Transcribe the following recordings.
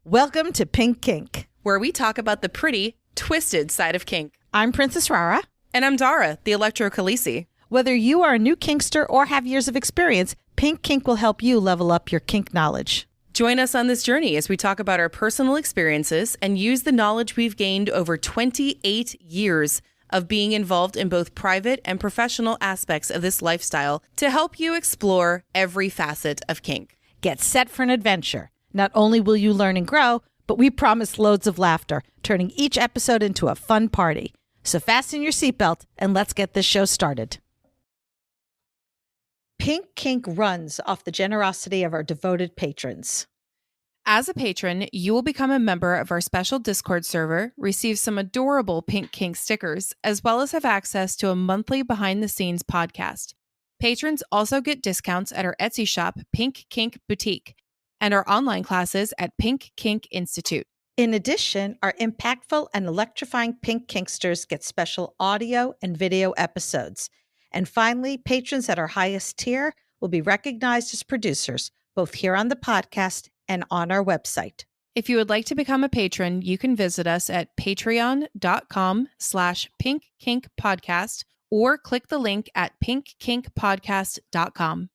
Welcome to Pink Kink, where we talk about the pretty, twisted side of kink. I'm Princess Rara. And I'm Dara, the Electro Khaleesi. Whether you are a new kinkster or have years of experience, Pink Kink will help you level up your kink knowledge. Join us on this journey as we talk about our personal experiences and use the knowledge we've gained over 28 years of being involved in both private and professional aspects of this lifestyle to help you explore every facet of kink. Get set for an adventure. Not only will you learn and grow, but we promise loads of laughter, turning each episode into a fun party. So fasten your seatbelt and let's get this show started. Pink Kink runs off the generosity of our devoted patrons. As a patron, you will become a member of our special Discord server, receive some adorable Pink Kink stickers, as well as have access to a monthly behind-the-scenes podcast. Patrons also get discounts at our Etsy shop, Pink Kink Boutique, and our online classes at Pink Kink Institute. In addition, our impactful and electrifying Pink Kinksters get special audio and video episodes. And finally, patrons at our highest tier will be recognized as producers, both here on the podcast and on our website. If you would like to become a patron, you can visit us at patreon.com/pinkkinkpodcast or click the link at pinkkinkpodcast.com.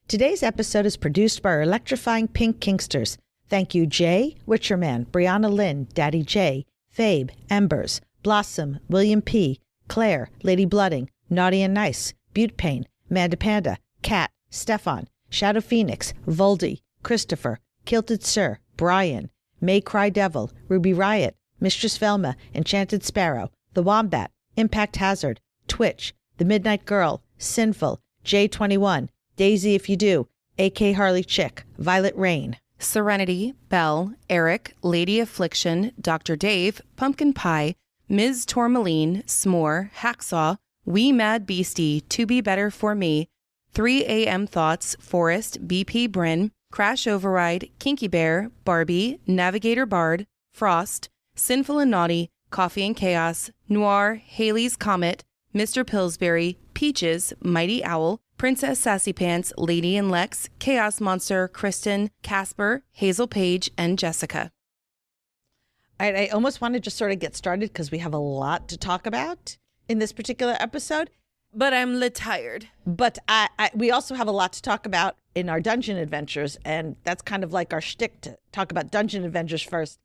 Today's episode is produced by our electrifying Pink Kinksters. Thank you, Jay, Witcherman, Brianna Lynn, Daddy J, Fabe, Embers, Blossom, William P, Claire, Lady Blooding, Naughty and Nice, Butte Pain, Manda Panda, Kat, Stefan, Shadow Phoenix, Voldy, Christopher, Kilted Sir, Brian, May Cry Devil, Ruby Riot, Mistress Velma, Enchanted Sparrow, The Wombat, Impact Hazard, Twitch, The Midnight Girl, Sinful, J21, Daisy If You Do, AK Harley Chick, Violet Rain, Serenity, Belle, Eric, Lady Affliction, Dr. Dave, Pumpkin Pie, Ms. Tourmaline, S'more, Hacksaw, Wee Mad Beastie, To Be Better For Me, 3 a.m. Thoughts, Forest, BP Bryn, Crash Override, Kinky Bear, Barbie, Navigator Bard, Frost, Sinful and Naughty, Coffee and Chaos, Noir, Haley's Comet, Mr. Pillsbury, Peaches, Mighty Owl, Princess Sassy Pants, Lady and Lex, Chaos Monster, Kristen, Casper, Hazel Page, and Jessica. I almost want to just sort of get started because we have a lot to talk about in this particular episode. But I'm tired. But we also have a lot to talk about in our dungeon adventures, and that's kind of like our shtick to talk about dungeon adventures first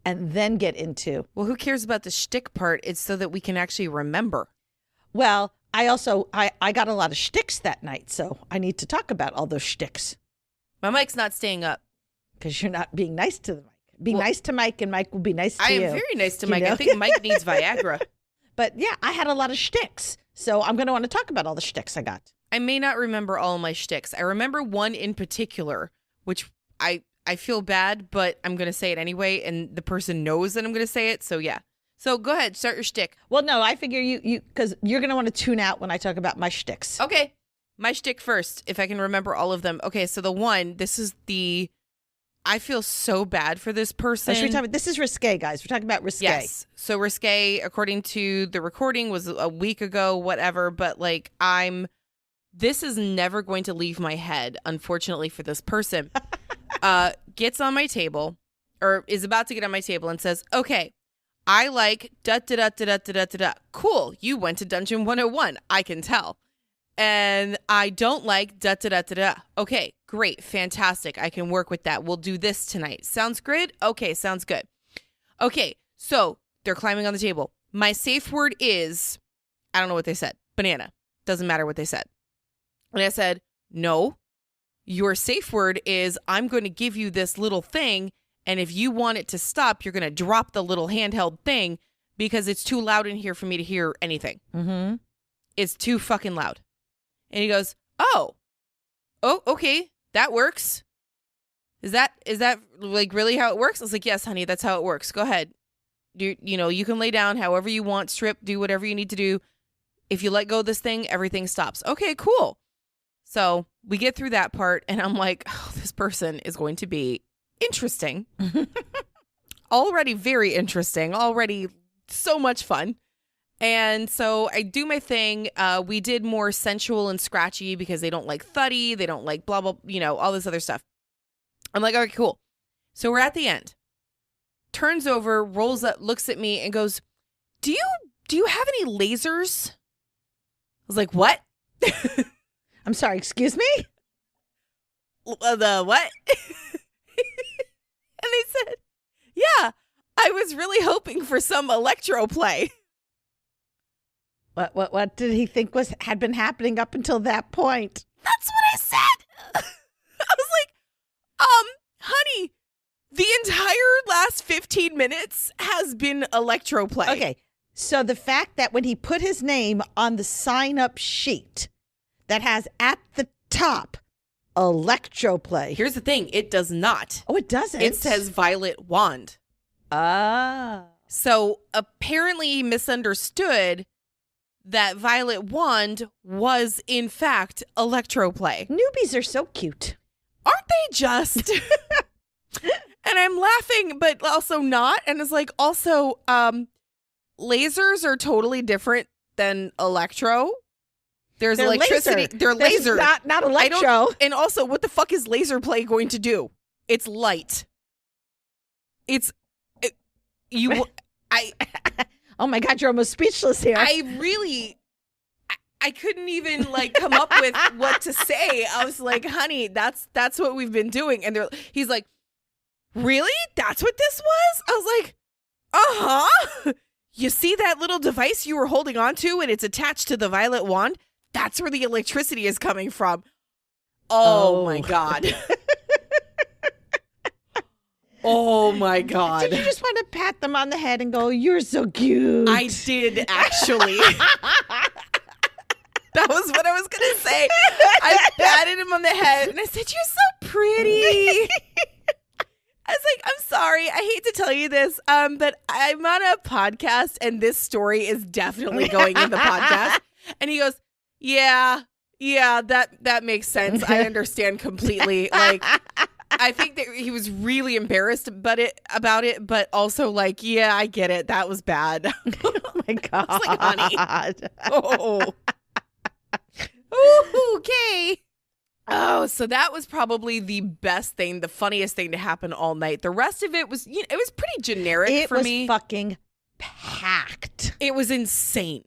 and then get into. Well, who cares about the shtick part? It's so that we can actually remember. Well, I got a lot of shticks that night, so I need to talk about all those shticks. My mic's not staying up. Because you're not being nice to the mic. Be nice to Mike, and Mike will be nice to you. I am very nice to Mike. I think Mike needs Viagra. But yeah, I had a lot of shticks, so I'm going to want to talk about all the shticks I got. I may not remember all of my shticks. I remember one in particular, which I feel bad, but I'm going to say it anyway, and the person knows that I'm going to say it, so yeah. So go ahead, start your shtick. Well, no, I figure you because you're going to want to tune out when I talk about my shticks. Okay, my shtick first, if I can remember all of them. Okay, so I feel so bad for this person. Should we talk about, this is risque, guys. We're talking about risque. Yes. So risque, according to the recording, was a week ago, whatever. But this is never going to leave my head, unfortunately, for this person. Gets on my table, or is about to get on my table and says, okay, I like da-da-da-da-da-da-da-da. Cool, you went to Dungeon 101. I can tell. And I don't like da-da-da-da-da. Okay, great, fantastic. I can work with that. We'll do this tonight. Sounds good? Okay, sounds good. Okay, so they're climbing on the table. My safe word is, I don't know what they said. Banana. Doesn't matter what they said. And I said, no, your safe word is I'm going to give you this little thing. And if you want it to stop, you're going to drop the little handheld thing because it's too loud in here for me to hear anything. Mm-hmm. It's too fucking loud. And he goes, oh, okay, that works. Is that like really how it works? I was like, yes, honey, that's how it works. Go ahead. You can lay down however you want, strip, do whatever you need to do. If you let go of this thing, everything stops. Okay, cool. So we get through that part and I'm like, oh, this person is going to be interesting. Already very interesting. Already so much fun. And so I do my thing. We did more sensual and scratchy because they don't like thuddy. They don't like blah, blah, all this other stuff. I'm like, okay, cool. So we're at the end. turns over, rolls up, looks at me, and goes, Do you have any lasers? I was like, what? I'm sorry, excuse me? The what? And they said, yeah, I was really hoping for some electro play. What did he think had been happening up until that point? That's what I said. I was like, honey, the entire last 15 minutes has been electro play. Okay, so the fact that when he put his name on the sign-up sheet that has at the top electro play. Here's the thing. It does not. Oh, it doesn't? It says Violet Wand. Ah. So apparently he misunderstood that Violet Wand was, in fact, electro play. Newbies are so cute. Aren't they just? And I'm laughing, but also not. And it's like, also, lasers are totally different than electro. There's electricity. Laser. They're laser. Not electro. And also, what the fuck is laser play going to do? It's light. Oh my God, you're almost speechless here. I couldn't even come up with what to say. I was like, honey, that's what we've been doing. And he's like, really? That's what this was? I was like, uh-huh. You see that little device you were holding on to and it's attached to the Violet Wand? That's where the electricity is coming from. Oh. My God. Oh my God. Did you just want to pat them on the head and go, you're so cute? I did, actually. That was what I was going to say. I patted him on the head and I said, you're so pretty. I was like, I'm sorry. I hate to tell you this, but I'm on a podcast and this story is definitely going in the podcast. And he goes, yeah, that makes sense. I understand completely. I think that he was really embarrassed about it, but also yeah, I get it. That was bad. Oh my God. I was like, honey. Oh. Ooh, okay. Oh, so that was probably the best thing, the funniest thing to happen all night. The rest of it was, it was pretty generic for me. It was fucking packed. It was insane.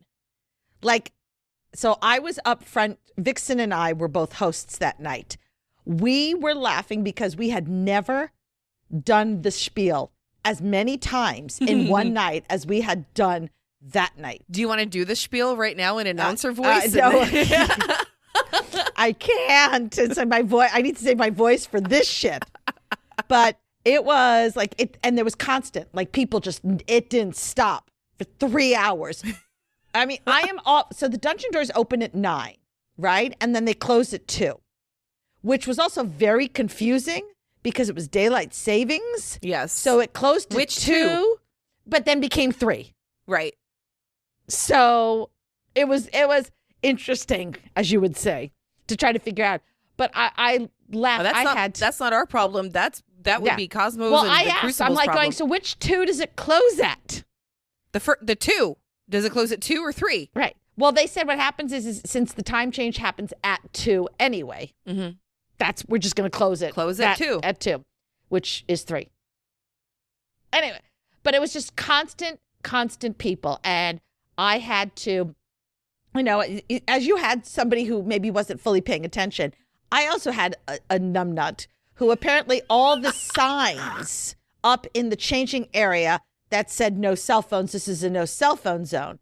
So I was up front. Vixen and I were both hosts that night. We were laughing because we had never done the spiel as many times in one night as we had done that night. Do you want to do the spiel right now in announcer voice? No. I can't. I need to say my voice for this shit. But it was and there was constant, people it didn't stop for 3 hours. I mean, so the dungeon doors open at 9, right? And then they close at 2, which was also very confusing because it was daylight savings. Yes. So it closed at 2, but then became 3. Right. So it was interesting, as you would say, to try to figure out. But I laughed. That's not our problem. That would be Cosmo's and the Crucible's I'm problem. going, so which 2 does it close at? The 2. Does it close at 2 or 3? Right. Well, they said what happens is since the time change happens at 2 anyway, we're just going to close it. Close at 2. At 2, which is 3. Anyway, but it was just constant people. And I had to, as you had somebody who maybe wasn't fully paying attention, I also had a numbnut who apparently all the signs up in the changing area that said no cell phones, this is a no cell phone zone.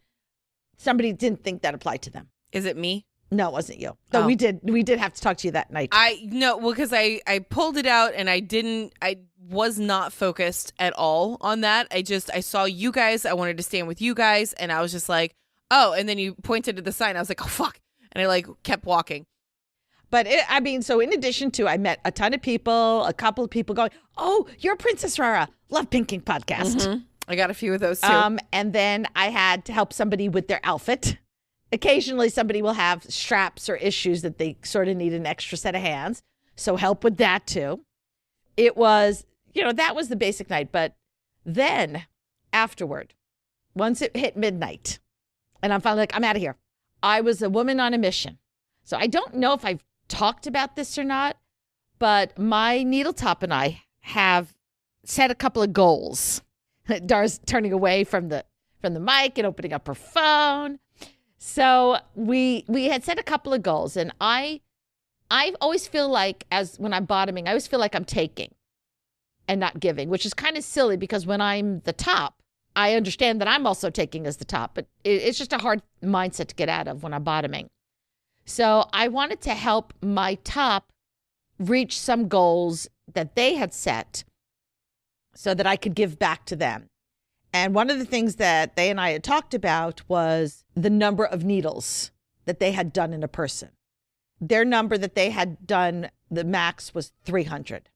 Somebody didn't think that applied to them. Is it me? No, it wasn't you. Though we did have to talk to you that night. Because I pulled it out and I was not focused at all on that. I saw you guys. I wanted to stand with you guys. And I was just like, oh, and then you pointed to the sign. I was like, oh, fuck. And I kept walking. But so in addition to, I met a ton of people, a couple of people going, oh, you're Princess Rara. Love Pink Kink podcast. Mm-hmm. I got a few of those too. And then I had to help somebody with their outfit. Occasionally somebody will have straps or issues that they sort of need an extra set of hands. So help with that too. It was, that was the basic night. But then afterward, once it hit midnight, and I'm finally I'm out of here. I was a woman on a mission. So I don't know if I've talked about this or not, but my needle top and I have set a couple of goals. Dara's turning away from the mic and opening up her phone. So we had set a couple of goals, and I always feel like, as when I'm bottoming, I always feel like I'm taking and not giving, which is kind of silly because when I'm the top, I understand that I'm also taking as the top, but it's just a hard mindset to get out of when I'm bottoming. So I wanted to help my top reach some goals that they had set so that I could give back to them. And one of the things that they and I had talked about was the number of needles that they had done in a person. Their number that they had done, the max was 300.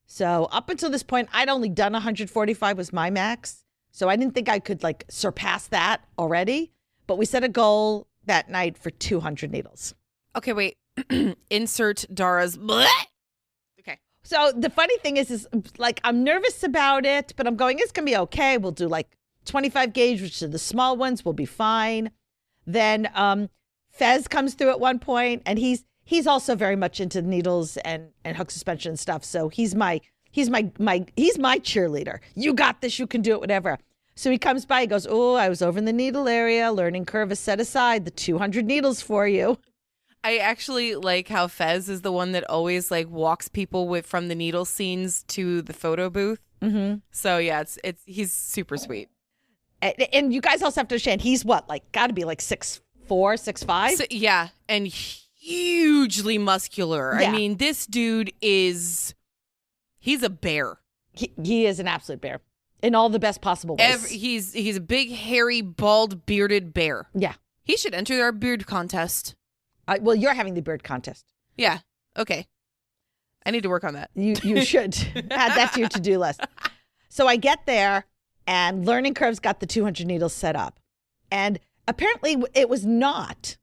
So up until this point, I'd only done 145 was my max. So I didn't think I could like surpass that already. But we set a goal that night for 200 needles. Okay, wait. Insert Dara's bleh. Okay. So the funny thing is like I'm nervous about it, but I'm going, it's going to be okay. We'll do like 25 gauge, which are the small ones. We'll be fine. Then Fez comes through at one point, and he's also very much into needles and hook suspension and stuff. So he's my cheerleader. You got this. You can do it, whatever. So he comes by. He goes, oh, I was over in the needle area. Learning curve is set aside. The 200 needles for you. I actually like how Fez is the one that always like walks people from the needle scenes to the photo booth. Mm-hmm. So yeah, he's super sweet. And you guys also have to understand, he's what, like, got to be like 6'4", 6'5"? So, yeah, and hugely muscular. Yeah. I mean, this dude he's a bear. He is an absolute bear in all the best possible ways. He's a big, hairy, bald, bearded bear. Yeah. He should enter our beard contest. Well, you're having the beard contest. Yeah. Okay. I need to work on that. You should add that to your to-do list. So I get there, and Learning Curve's got the 200 needles set up. And apparently it was not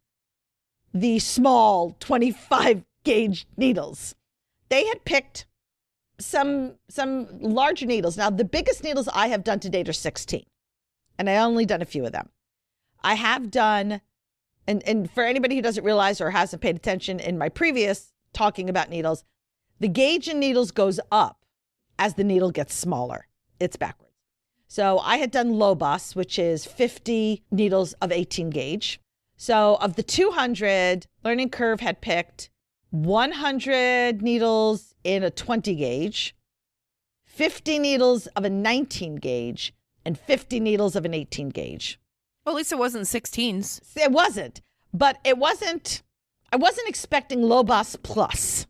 the small 25 gauge needles. They had picked some larger needles. Now, the biggest needles I have done to date are 16. And I only done a few of them. I have done, and for anybody who doesn't realize or hasn't paid attention in my previous talking about needles, the gauge in needles goes up as the needle gets smaller. It's backwards. So I had done Lobos, which is 50 needles of 18 gauge. So of the 200, Learning Curve had picked 100 needles in a 20 gauge, 50 needles of a 19 gauge, and 50 needles of an 18 gauge. Well, at least it wasn't 16s. It wasn't, but I wasn't expecting Lobos plus.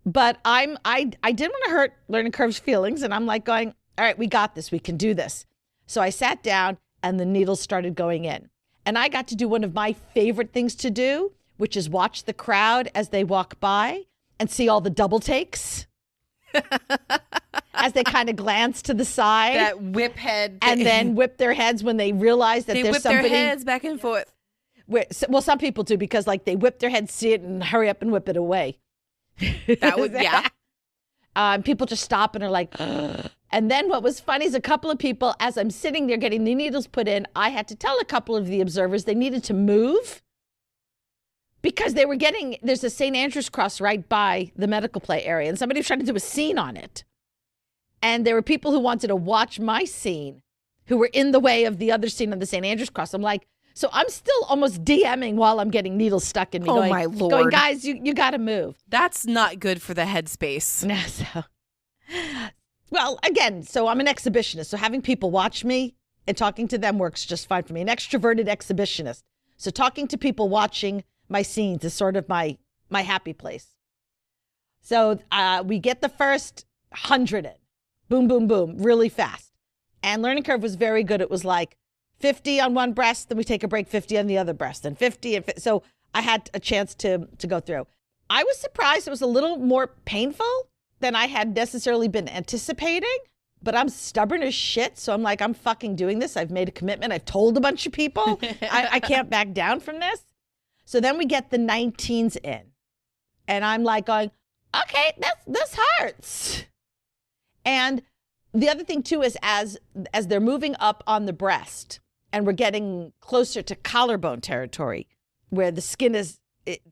But I didn't want to hurt Learning Curve's feelings, and I'm like going, all right, we got this. We can do this. So I sat down, and the needles started going in. And I got to do one of my favorite things to do, which is watch the crowd as they walk by and see all the double takes as they kind of glance to the side. That whip head. And then whip their heads when they realize that there's somebody. They whip their heads back and forth. Well, some people do, because like they whip their heads, see it, and hurry up and whip it away. That would, yeah. People just stop and are like, ugh. And then what was funny is a couple of people, as I'm sitting there getting the needles put in, I had to tell a couple of the observers they needed to move because they were there's a St. Andrew's cross right by the medical play area, and somebody was trying to do a scene on it. And there were people who wanted to watch my scene who were in the way of the other scene on the St. Andrew's cross. I'm like, so I'm still almost DMing while I'm getting needles stuck in me. Oh, my Lord. Going, guys, you got to move. That's not good for the headspace. No, so, well, again, so I'm an exhibitionist. So having people watch me and talking to them works just fine for me. An extroverted exhibitionist. So talking to people watching my scenes is sort of my happy place. So we get the first 100 in. Boom, boom, boom, really fast. And Learning Curve was very good. It was like 50 on one breast, then we take a break, 50 on the other breast, and 50. So I had a chance to go through. I was surprised it was a little more painful than I had necessarily been anticipating, but I'm stubborn as shit. So I'm like, I'm fucking doing this. I've made a commitment. I've told a bunch of people. I can't back down from this. So then we get the 19s in. And I'm like going, okay, this hurts. And the other thing too is as they're moving up on the breast and we're getting closer to collarbone territory where the skin is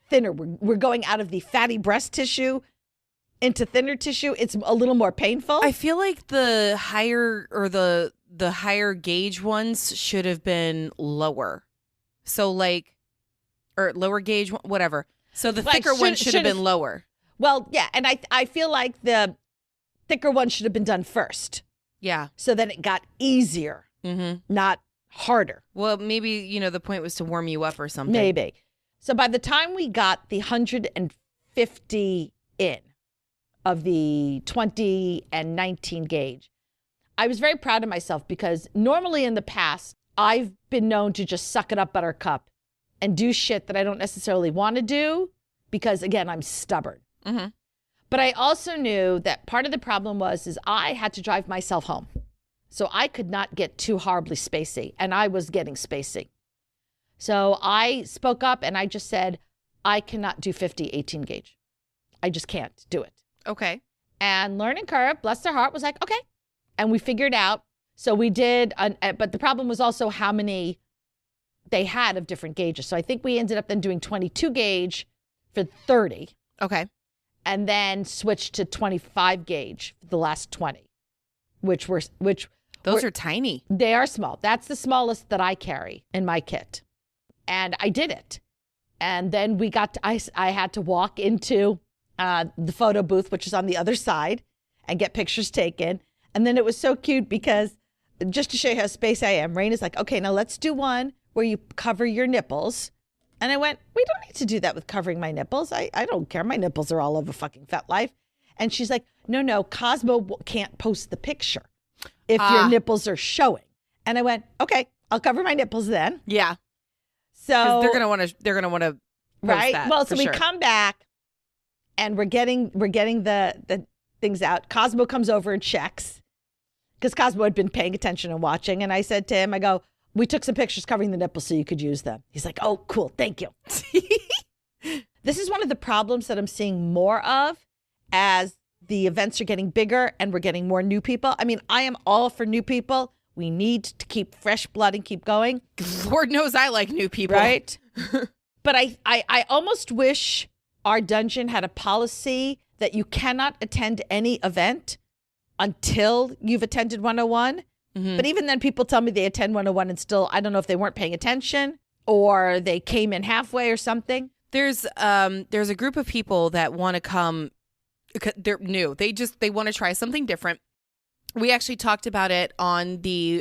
thinner, we're going out of the fatty breast tissue into thinner tissue, it's a little more painful. I feel like the higher or the higher gauge ones should have been lower. So like, or lower gauge, whatever. So the thicker one should have been lower. Well, yeah. And I feel like the thicker one should have been done first. Yeah. So that it got easier, not harder. Well, maybe, the point was to warm you up or something. Maybe. So by the time we got the 150 in of the 20 and 19 gauge, I was very proud of myself because normally in the past, I've been known to just suck it up, buttercup, and do shit that I don't necessarily want to do because, again, I'm stubborn. Mm-hmm. But I also knew that part of the problem is I had to drive myself home. So I could not get too horribly spacey, and I was getting spacey. So I spoke up and I just said, I cannot do 50, 18 gauge. I just can't do it. Okay. And Learning Curve, bless their heart, was like, okay. And we figured out. So we did, but the problem was also how many they had of different gauges. So I think we ended up then doing 22 gauge for 30. Okay. And then switched to 25 gauge for the last 20, which those are tiny. They are small. That's the smallest that I carry in my kit. And I did it. And then I had to walk into the photo booth, which is on the other side, and get pictures taken. And then it was so cute because just to show you how spacey I am, Rain is like, okay, now let's do one where you cover your nipples. And I went, we don't need to do that with covering my nipples. I don't care. My nipples are all over fucking FetLife. And she's like, no, Cosmo can't post the picture if your nipples are showing. And I went, okay, I'll cover my nipples then. Yeah. So they're gonna want to right. That, well, so we come back and we're getting the things out. Cosmo comes over and checks because Cosmo had been paying attention and watching. And I said to him, I go, we took some pictures covering the nipples so you could use them. He's like, oh, cool. Thank you. This is one of the problems that I'm seeing more of as the events are getting bigger and we're getting more new people. I mean, I am all for new people. We need to keep fresh blood and keep going. Lord knows I like new people. Right? But I almost wish our dungeon had a policy that you cannot attend any event until you've attended 101. Mm-hmm. But even then, people tell me they attend 101 and still, I don't know if they weren't paying attention or they came in halfway or something. There's a group of people that want to come. They're new. They want to try something different. We actually talked about it on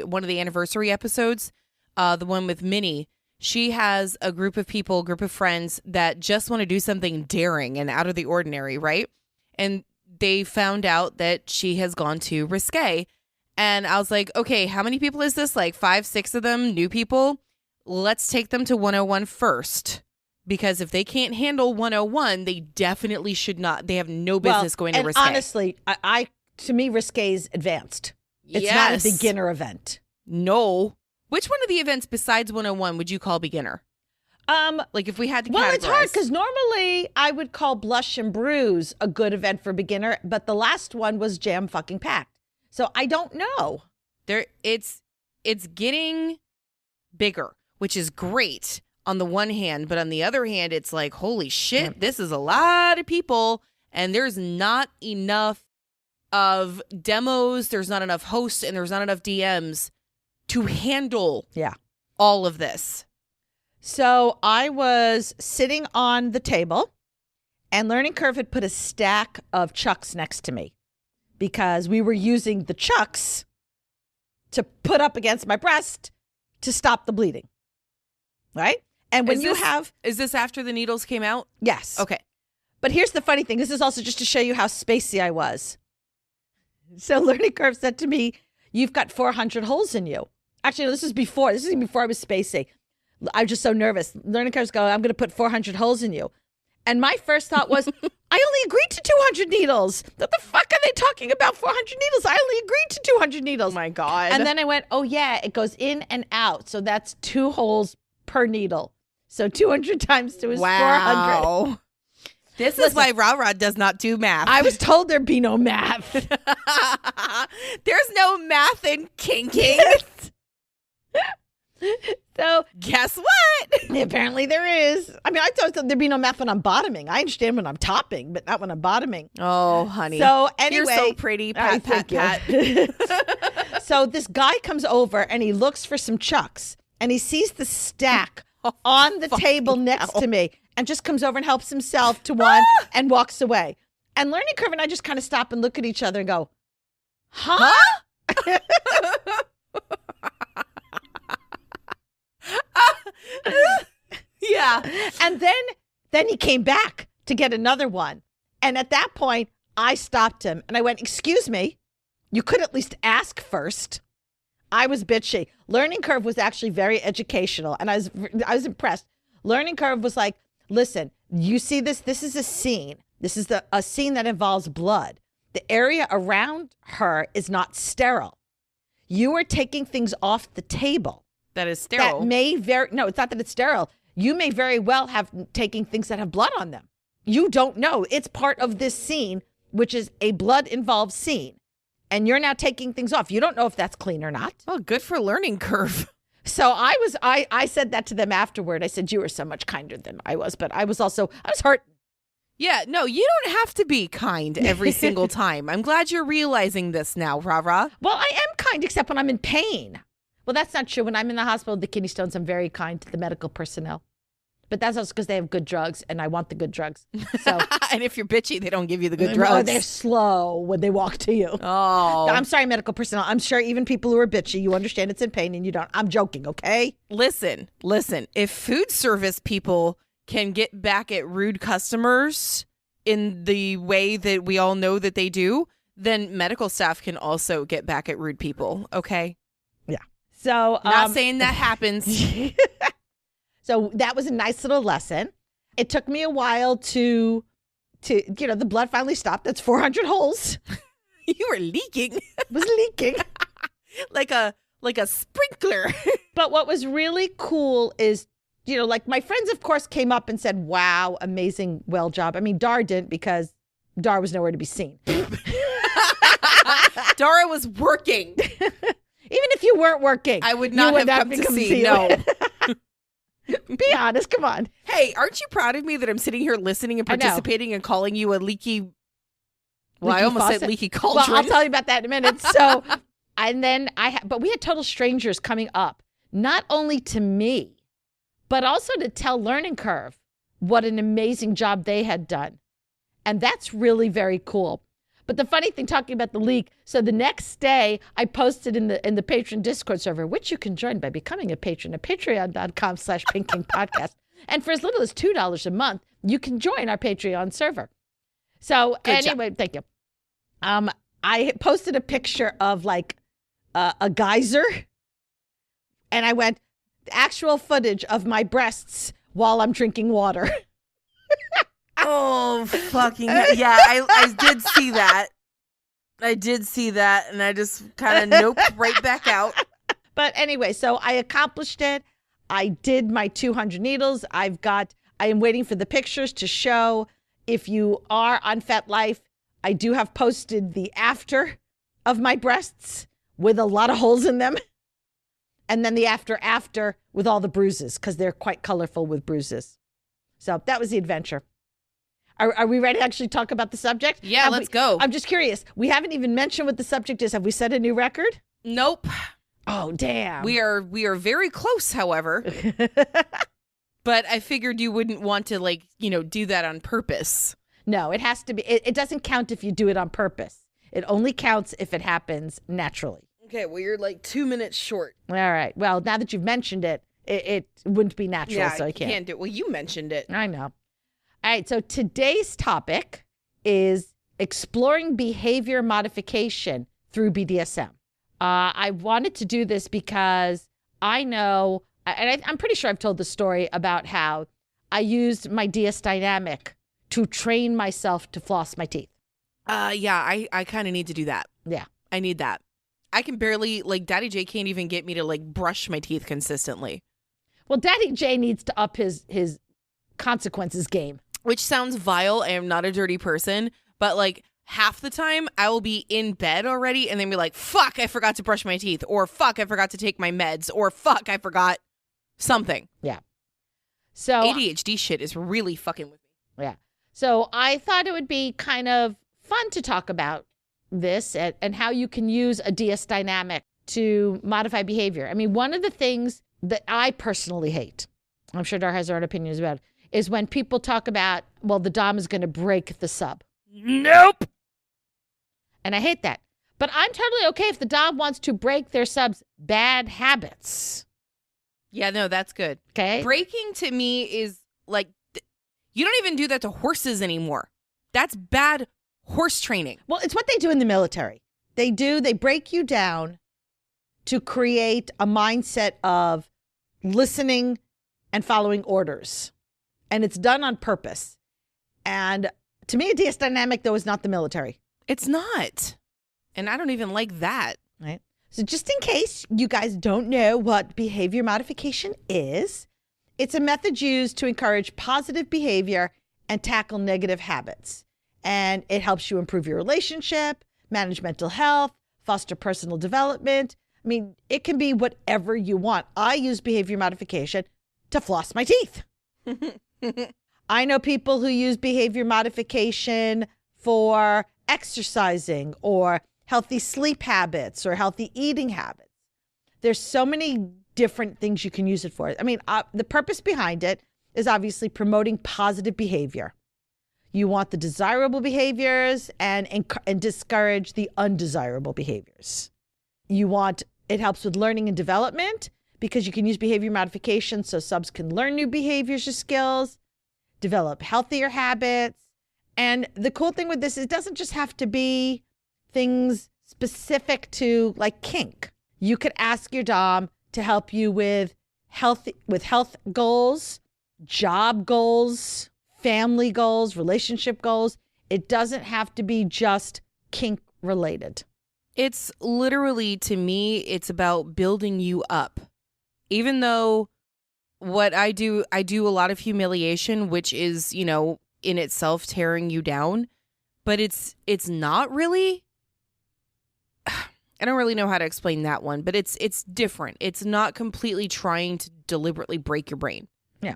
one of the anniversary episodes, the one with Minnie. She has a group of friends that just want to do something daring and out of the ordinary, right? And they found out that she has gone to Risque. And I was like, okay, how many people is this? Like 5, 6 of them, new people? Let's take them to 101 first. Because if they can't handle 101, they definitely should not. They have no business going to Risque. Honestly, to me, Risque is advanced. It's not a beginner event. No. Which one of the events besides 101 would you call beginner? Like if we had to categorize. It's hard because normally I would call Blush and Bruise a good event for beginner, but the last one was jam fucking packed. So I don't know. It's getting bigger, which is great on the one hand, but on the other hand, it's like, holy shit, this is a lot of people, and there's not enough of demos, there's not enough hosts, and there's not enough DMs to handle all of this. So I was sitting on the table, and Learning Curve had put a stack of chucks next to me because we were using the chucks to put up against my breast to stop the bleeding. Right? And when Is this after the needles came out? Yes. Okay. But here's the funny thing. This is also just to show you how spacey I was. So Learning Curve said to me, you've got 400 holes in you. Actually, no, this is before I was spacey. I was just so nervous. Learning Curves go, I'm going to put 400 holes in you. And my first thought was, I only agreed to 200 needles. What the fuck are they talking about 400 needles? I only agreed to 200 needles. Oh my God. And then I went, oh yeah, it goes in and out. So that's 2 holes per needle. So 200 times 2 is 400. This is why Ra does not do math. I was told there'd be no math. There's no math in kinking. So guess what? apparently there is. I mean, I thought there'd be no math when I'm bottoming. I understand when I'm topping, but not when I'm bottoming. Oh, honey. So anyway, you're so pretty. Pat, pat, pat. So this guy comes over and he looks for some chucks and he sees the stack on the table next to me and just comes over and helps himself to one and walks away. And Learning Curve and I just kind of stop and look at each other and go, huh? Yeah. And then he came back to get another one. And at that point, I stopped him and I went, excuse me, you could at least ask first. I was bitchy. Learning Curve was actually very educational and I was impressed. Learning Curve was like, listen, you see this? This is a scene. This is a scene that involves blood. The area around her is not sterile. You are taking things off the table. That is sterile. No, it's not that it's sterile. You may very well have taking things that have blood on them. You don't know. It's part of this scene, which is a blood-involved scene. And you're now taking things off. You don't know if that's clean or not. Well, good for Learning Curve. So I said that to them afterward. I said, you were so much kinder than I was. But I was hurt. Yeah, no, you don't have to be kind every single time. I'm glad you're realizing this now, Rara. Well, I am kind, except when I'm in pain. Well, that's not true. When I'm in the hospital with the kidney stones, I'm very kind to the medical personnel. But that's also because they have good drugs, and I want the good drugs. So, and if you're bitchy, they don't give you the good no, drugs. they're slow when they walk to you. Oh. I'm sorry, medical personnel. I'm sure even people who are bitchy, you understand it's in pain, and you don't. I'm joking, okay? Listen. If food service people can get back at rude customers in the way that we all know that they do, then medical staff can also get back at rude people, okay? Yeah. So not saying that happens. So that was a nice little lesson. It took me a while to the blood finally stopped. That's 400 holes. You were leaking. It was leaking. like a sprinkler. But what was really cool is, like my friends, of course, came up and said, wow, amazing, well job. I mean, Dar didn't because Dar was nowhere to be seen. Dara was working. Even if you weren't working, I would not have come to see. No. Be honest. Come on. Hey, aren't you proud of me that I'm sitting here listening and participating and calling you a leaky? Well, I almost said leaky cauldron. Well, I'll tell you about that in a minute. So, and then but we had total strangers coming up, not only to me, but also to tell Learning Curve what an amazing job they had done. And that's really very cool. But the funny thing, talking about the leak, so the next day I posted in the patron Discord server, which you can join by becoming a patron at patreon.com/PinkKinkPodcast. And for as little as $2 a month, you can join our Patreon server. So anyway, thank you. I posted a picture of like a geyser, and I went, actual footage of my breasts while I'm drinking water. Oh, fucking yeah. I did see that. And I just kind of noped right back out. But anyway, so I accomplished it. I did my 200 needles. I am waiting for the pictures to show. If you are on FetLife, I do have posted the after of my breasts with a lot of holes in them. And then the after with all the bruises, because they're quite colorful with bruises. So that was the adventure. Are we ready to actually talk about the subject? Yeah, let's go. I'm just curious. We haven't even mentioned what the subject is. Have we set a new record? Nope. Oh, damn. We are very close, however. But I figured you wouldn't want to do that on purpose. No, it has to be. It doesn't count if you do it on purpose. It only counts if it happens naturally. Okay, well, you're like 2 minutes short. All right. Well, now that you've mentioned it, it wouldn't be natural, so I can't. Can't do it. Well, you mentioned it. I know. All right, so today's topic is exploring behavior modification through BDSM. I wanted to do this because I know, and I'm pretty sure I've told the story about how I used my DS dynamic to train myself to floss my teeth. Yeah, I kind of need to do that. Yeah. I need that. I can barely, Daddy J can't even get me to, brush my teeth consistently. Well, Daddy J needs to up his consequences game. Which sounds vile. I am not a dirty person, but half the time I will be in bed already and then be like, fuck, I forgot to brush my teeth, or fuck, I forgot to take my meds, or fuck, I forgot something. Yeah. So ADHD shit is really fucking with me. Yeah. So I thought it would be kind of fun to talk about this and how you can use a DS dynamic to modify behavior. I mean, one of the things that I personally hate, I'm sure Dar has her own opinions about it, is when people talk about, well, the dom is going to break the sub. Nope. And I hate that. But I'm totally okay if the dom wants to break their sub's bad habits. Yeah, no, that's good. Okay. Breaking to me is like, you don't even do that to horses anymore. That's bad horse training. Well, it's what they do in the military. They break you down to create a mindset of listening and following orders. And it's done on purpose. And to me, a DS dynamic, though, is not the military. It's not. And I don't even like that. Right. So just in case you guys don't know what behavior modification is, it's a method used to encourage positive behavior and tackle negative habits. And it helps you improve your relationship, manage mental health, foster personal development. I mean, it can be whatever you want. I use behavior modification to floss my teeth. I know people who use behavior modification for exercising or healthy sleep habits or healthy eating habits. There's so many different things you can use it for. I mean, the purpose behind it is obviously promoting positive behavior. You want the desirable behaviors and discourage the undesirable behaviors. It helps with learning and development because you can use behavior modification so subs can learn new behaviors or skills, develop healthier habits. And the cool thing with this is it doesn't just have to be things specific to like kink. You could ask your dom to help you with health goals, job goals, family goals, relationship goals. It doesn't have to be just kink related. It's literally, to me, it's about building you up. Even though what I do a lot of humiliation, which is, in itself tearing you down, but it's not really. I don't really know how to explain that one, but it's different. It's not completely trying to deliberately break your brain. Yeah.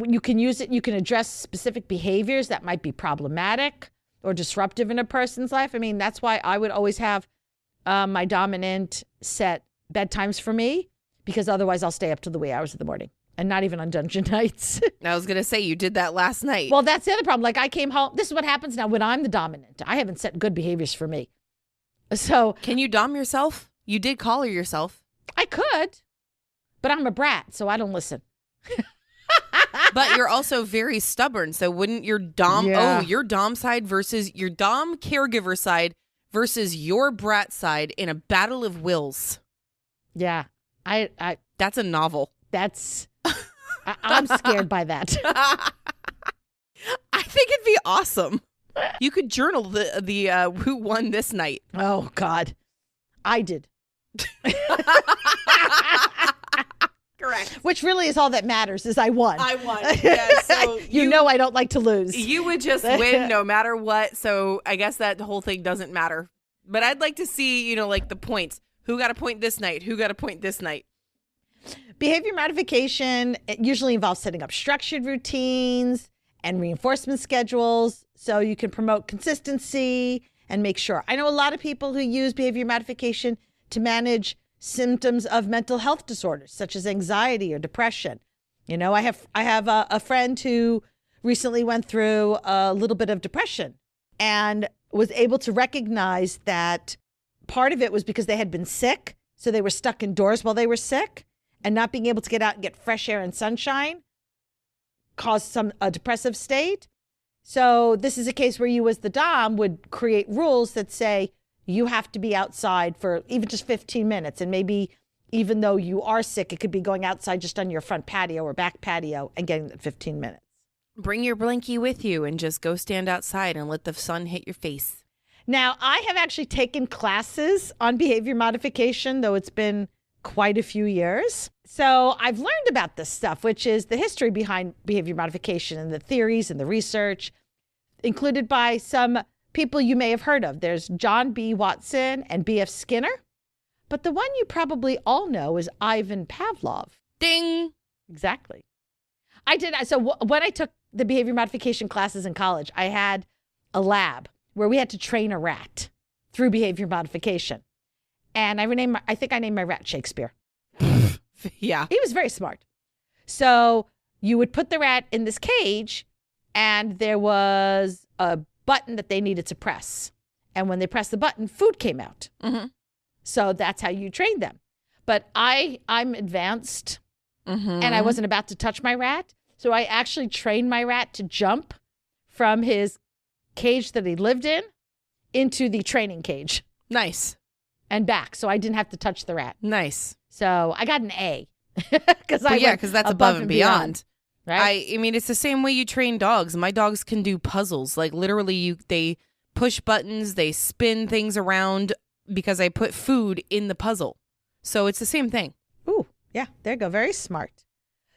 You can use it. You can address specific behaviors that might be problematic or disruptive in a person's life. I mean, that's why I would always have my dominant set bedtimes for me, because otherwise I'll stay up till the wee hours of the morning and not even on dungeon nights. I was going to say, you did that last night. Well, that's the other problem. Like I came home. This is what happens now when I'm the dominant. I haven't set good behaviors for me. So can you dom yourself? You did collar yourself. I could, but I'm a brat, so I don't listen. But you're also very stubborn. So wouldn't your dom, your dom side versus your dom caregiver side versus your brat side in a battle of wills? Yeah. That's a novel. I'm scared by that. I think it'd be awesome. You could journal the who won this night. Oh, God. I did. Correct. Which really is all that matters is I won. I won. Yeah, so you know I don't like to lose. You would just win no matter what. So I guess that whole thing doesn't matter. But I'd like to see, like the points. Who got a point this night? Who got a point this night? Behavior modification usually involves setting up structured routines and reinforcement schedules so you can promote consistency and make sure. I know a lot of people who use behavior modification to manage symptoms of mental health disorders such as anxiety or depression. I have a friend who recently went through a little bit of depression and was able to recognize that part of it was because they had been sick, so they were stuck indoors while they were sick, and not being able to get out and get fresh air and sunshine caused a depressive state. So this is a case where you as the dom would create rules that say you have to be outside for even just 15 minutes. And maybe even though you are sick, it could be going outside just on your front patio or back patio and getting the 15 minutes. Bring your blankie with you and just go stand outside and let the sun hit your face. Now, I have actually taken classes on behavior modification, though it's been quite a few years. So I've learned about this stuff, which is the history behind behavior modification and the theories and the research, included by some people you may have heard of. There's John B. Watson and B.F. Skinner. But the one you probably all know is Ivan Pavlov. Ding. Exactly. I did. So when I took the behavior modification classes in college, I had a lab where we had to train a rat through behavior modification. And I think I named my rat Shakespeare. Yeah. He was very smart. So you would put the rat in this cage, and there was a button that they needed to press. And when they pressed the button, food came out. Mm-hmm. So that's how you train them. But I'm advanced, Mm-hmm. and I wasn't about to touch my rat. So I actually trained my rat to jump from his cage that he lived in into the training cage. Nice. And back. So I didn't have to touch the rat. Nice. So I got an A. Because that's above and beyond. Right? I mean, it's the same way you train dogs. My dogs can do puzzles. Like literally they push buttons, they spin things around because I put food in the puzzle. So it's the same thing. Ooh, yeah, there you go. Very smart.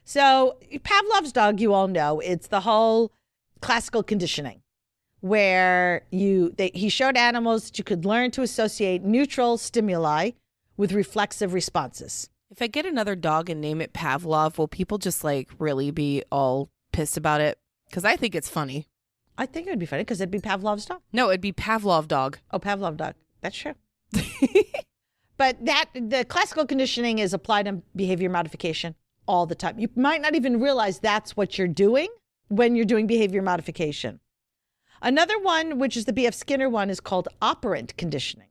So Pavlov's dog, you all know, it's the whole classical conditioning where he showed animals that you could learn to associate neutral stimuli with reflexive responses. If I get another dog and name it Pavlov, will people just like really be all pissed about it? Because I think it's funny. I think it would be funny because it'd be Pavlov's dog. No, it'd be Pavlov dog. Oh, Pavlov dog. That's true. But the classical conditioning is applied in behavior modification all the time. You might not even realize that's what you're doing when you're doing behavior modification. Another one, which is the B.F. Skinner one, is called operant conditioning,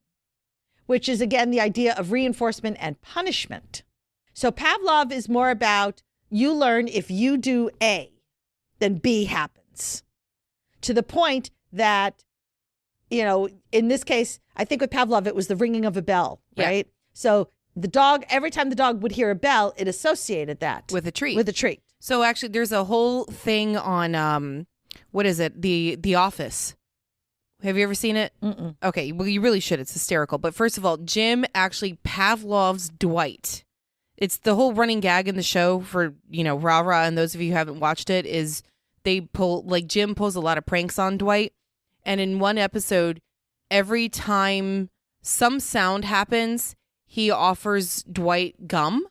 which is, again, the idea of reinforcement and punishment. So Pavlov is more about you learn if you do A, then B happens. To the point that, in this case, I think with Pavlov, it was the ringing of a bell, right? Yeah. So the dog, every time the dog would hear a bell, it associated that. With a treat. With a treat. So actually, there's a whole thing on, what is it? The Office. Have you ever seen it? Mm-mm. Okay, well, you really should. It's hysterical. But first of all, Jim actually Pavlov's Dwight. It's the whole running gag in the show for, rah-rah, and those of you who haven't watched it, is Jim pulls a lot of pranks on Dwight. And in one episode, every time some sound happens, he offers Dwight gum.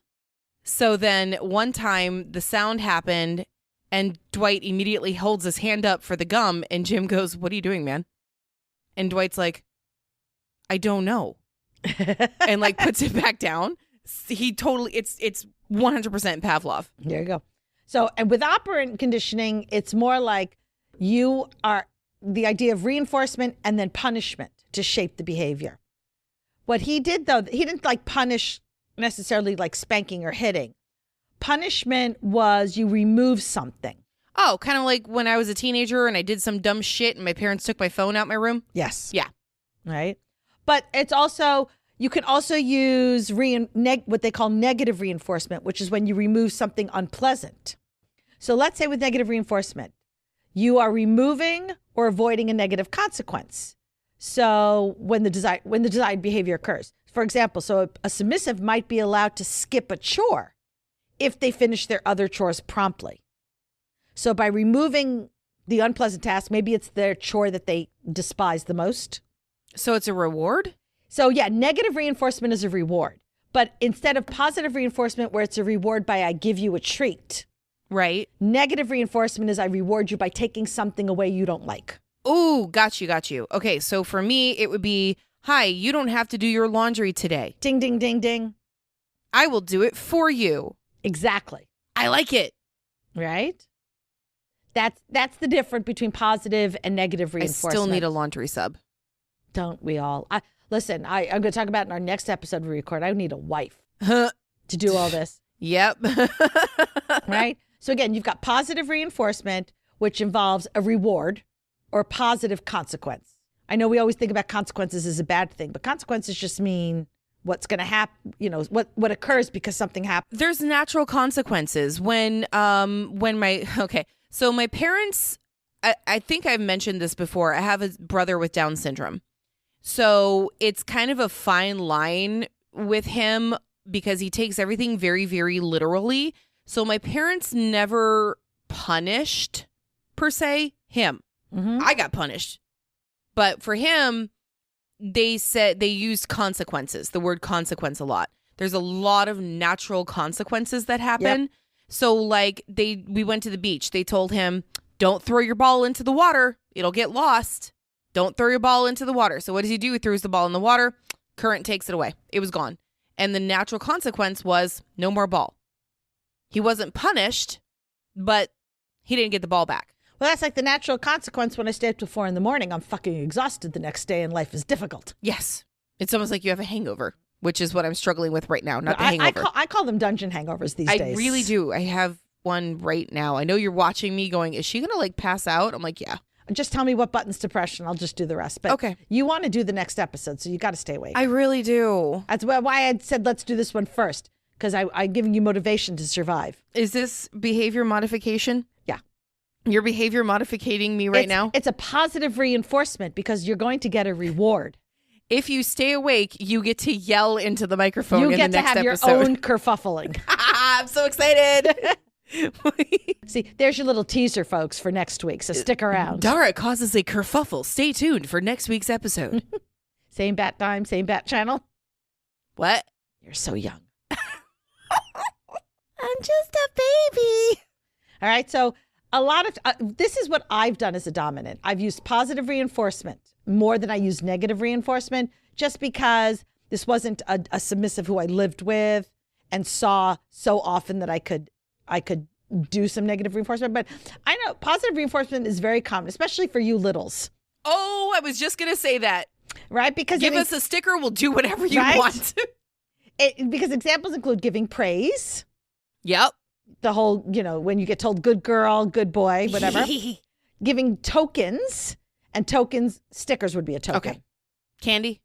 So then one time the sound happened and Dwight immediately holds his hand up for the gum and Jim goes, "What are you doing, man?" And Dwight's like, "I don't know." And puts it back down. He totally, it's 100% Pavlov. There you go. So, and with operant conditioning, it's more like you are the idea of reinforcement and then punishment to shape the behavior. What he did, though, he didn't punish necessarily like spanking or hitting. Punishment was you remove something. Oh, kind of like when I was a teenager and I did some dumb shit and my parents took my phone out my room? Yes. Yeah. Right? But it's also, you can also use what they call negative reinforcement, which is when you remove something unpleasant. So let's say with negative reinforcement, you are removing or avoiding a negative consequence. So when the desired behavior occurs. For example, so a submissive might be allowed to skip a chore if they finish their other chores promptly. So by removing the unpleasant task, maybe it's their chore that they despise the most. So it's a reward? So yeah, negative reinforcement is a reward. But instead of positive reinforcement where it's a reward by I give you a treat. Right. Negative reinforcement is I reward you by taking something away you don't like. Ooh, got you. Okay, so for me, it would be, "Hi, you don't have to do your laundry today." Ding, ding, ding, ding. I will do it for you. Exactly. I like it. Right? That's the difference between positive and negative reinforcement. I still need a laundry sub. Don't we all? Listen, I'm going to talk about in our next episode we record. I need a wife to do all this. Yep. Right? So again, you've got positive reinforcement, which involves a reward or positive consequence. I know we always think about consequences as a bad thing, but consequences just mean what's going to happen, what occurs because something happened. There's natural consequences when so my parents, I think I've mentioned this before. I have a brother with Down syndrome. So it's kind of a fine line with him because he takes everything very, very literally. So my parents never punished, per se, him. Mm-hmm. I got punished. But for him, they said they used consequences, the word consequence a lot. there's a lot of natural consequences that happen. Yep. So like we went to the beach. They told him, don't throw your ball into the water. It'll get lost. Don't throw your ball into the water. So what does he do? He throws the ball in the water. Current takes it away. It was gone. And the natural consequence was no more ball. He wasn't punished, but he didn't get the ball back. Well, that's like the natural consequence when I stay up till 4 a.m. I'm fucking exhausted the next day and life is difficult. Yes. It's almost like you have a hangover, which is what I'm struggling with right now, not the hangover. I call them dungeon hangovers these days. I really do. I have one right now. I know you're watching me going, is she going to like pass out? I'm like, yeah. Just tell me what buttons to press and I'll just do the rest. But okay. You want to do the next episode, so you got to stay awake. I really do. That's why I said let's do this one first, because I'm giving you motivation to survive. Is this behavior modification? Yeah. You're behavior modifying me right now? It's a positive reinforcement because you're going to get a reward. If you stay awake, you get to yell into the microphone in the next episode. You get to have your own kerfuffling. I'm so excited. See, there's your little teaser, folks, for next week, so stick around. Dara causes a kerfuffle. Stay tuned for next week's episode. Same bat time, same bat channel. What? You're so young. I'm just a baby. All right, so a lot of this is what I've done as a dominant. I've used positive reinforcement more than I use negative reinforcement, just because this wasn't a submissive who I lived with and saw so often that I could do some negative reinforcement. But I know positive reinforcement is very common, especially for you littles. Oh, I was just going to say that. Right? Because give us a sticker, we'll do whatever you want. Because examples include giving praise. Yep. The whole, when you get told good girl, good boy, whatever. Giving tokens, and tokens, stickers would be a token. Okay. Candy.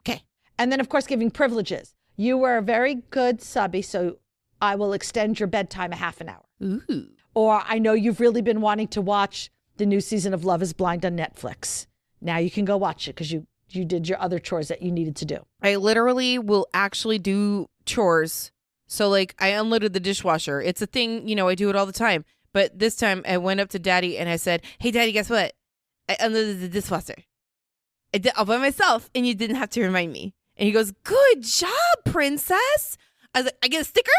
Okay. And then, of course, giving privileges. You were a very good subby, so I will extend your bedtime a half an hour. Ooh. Or I know you've really been wanting to watch the new season of Love is Blind on Netflix. Now you can go watch it because you did your other chores that you needed to do. I literally will actually do chores. So like I unloaded the dishwasher. It's a thing, I do it all the time. But this time I went up to Daddy and I said, hey, Daddy, guess what? I unloaded the dishwasher. I did all by myself and you didn't have to remind me. And he goes, good job, princess. I was like, I get a sticker?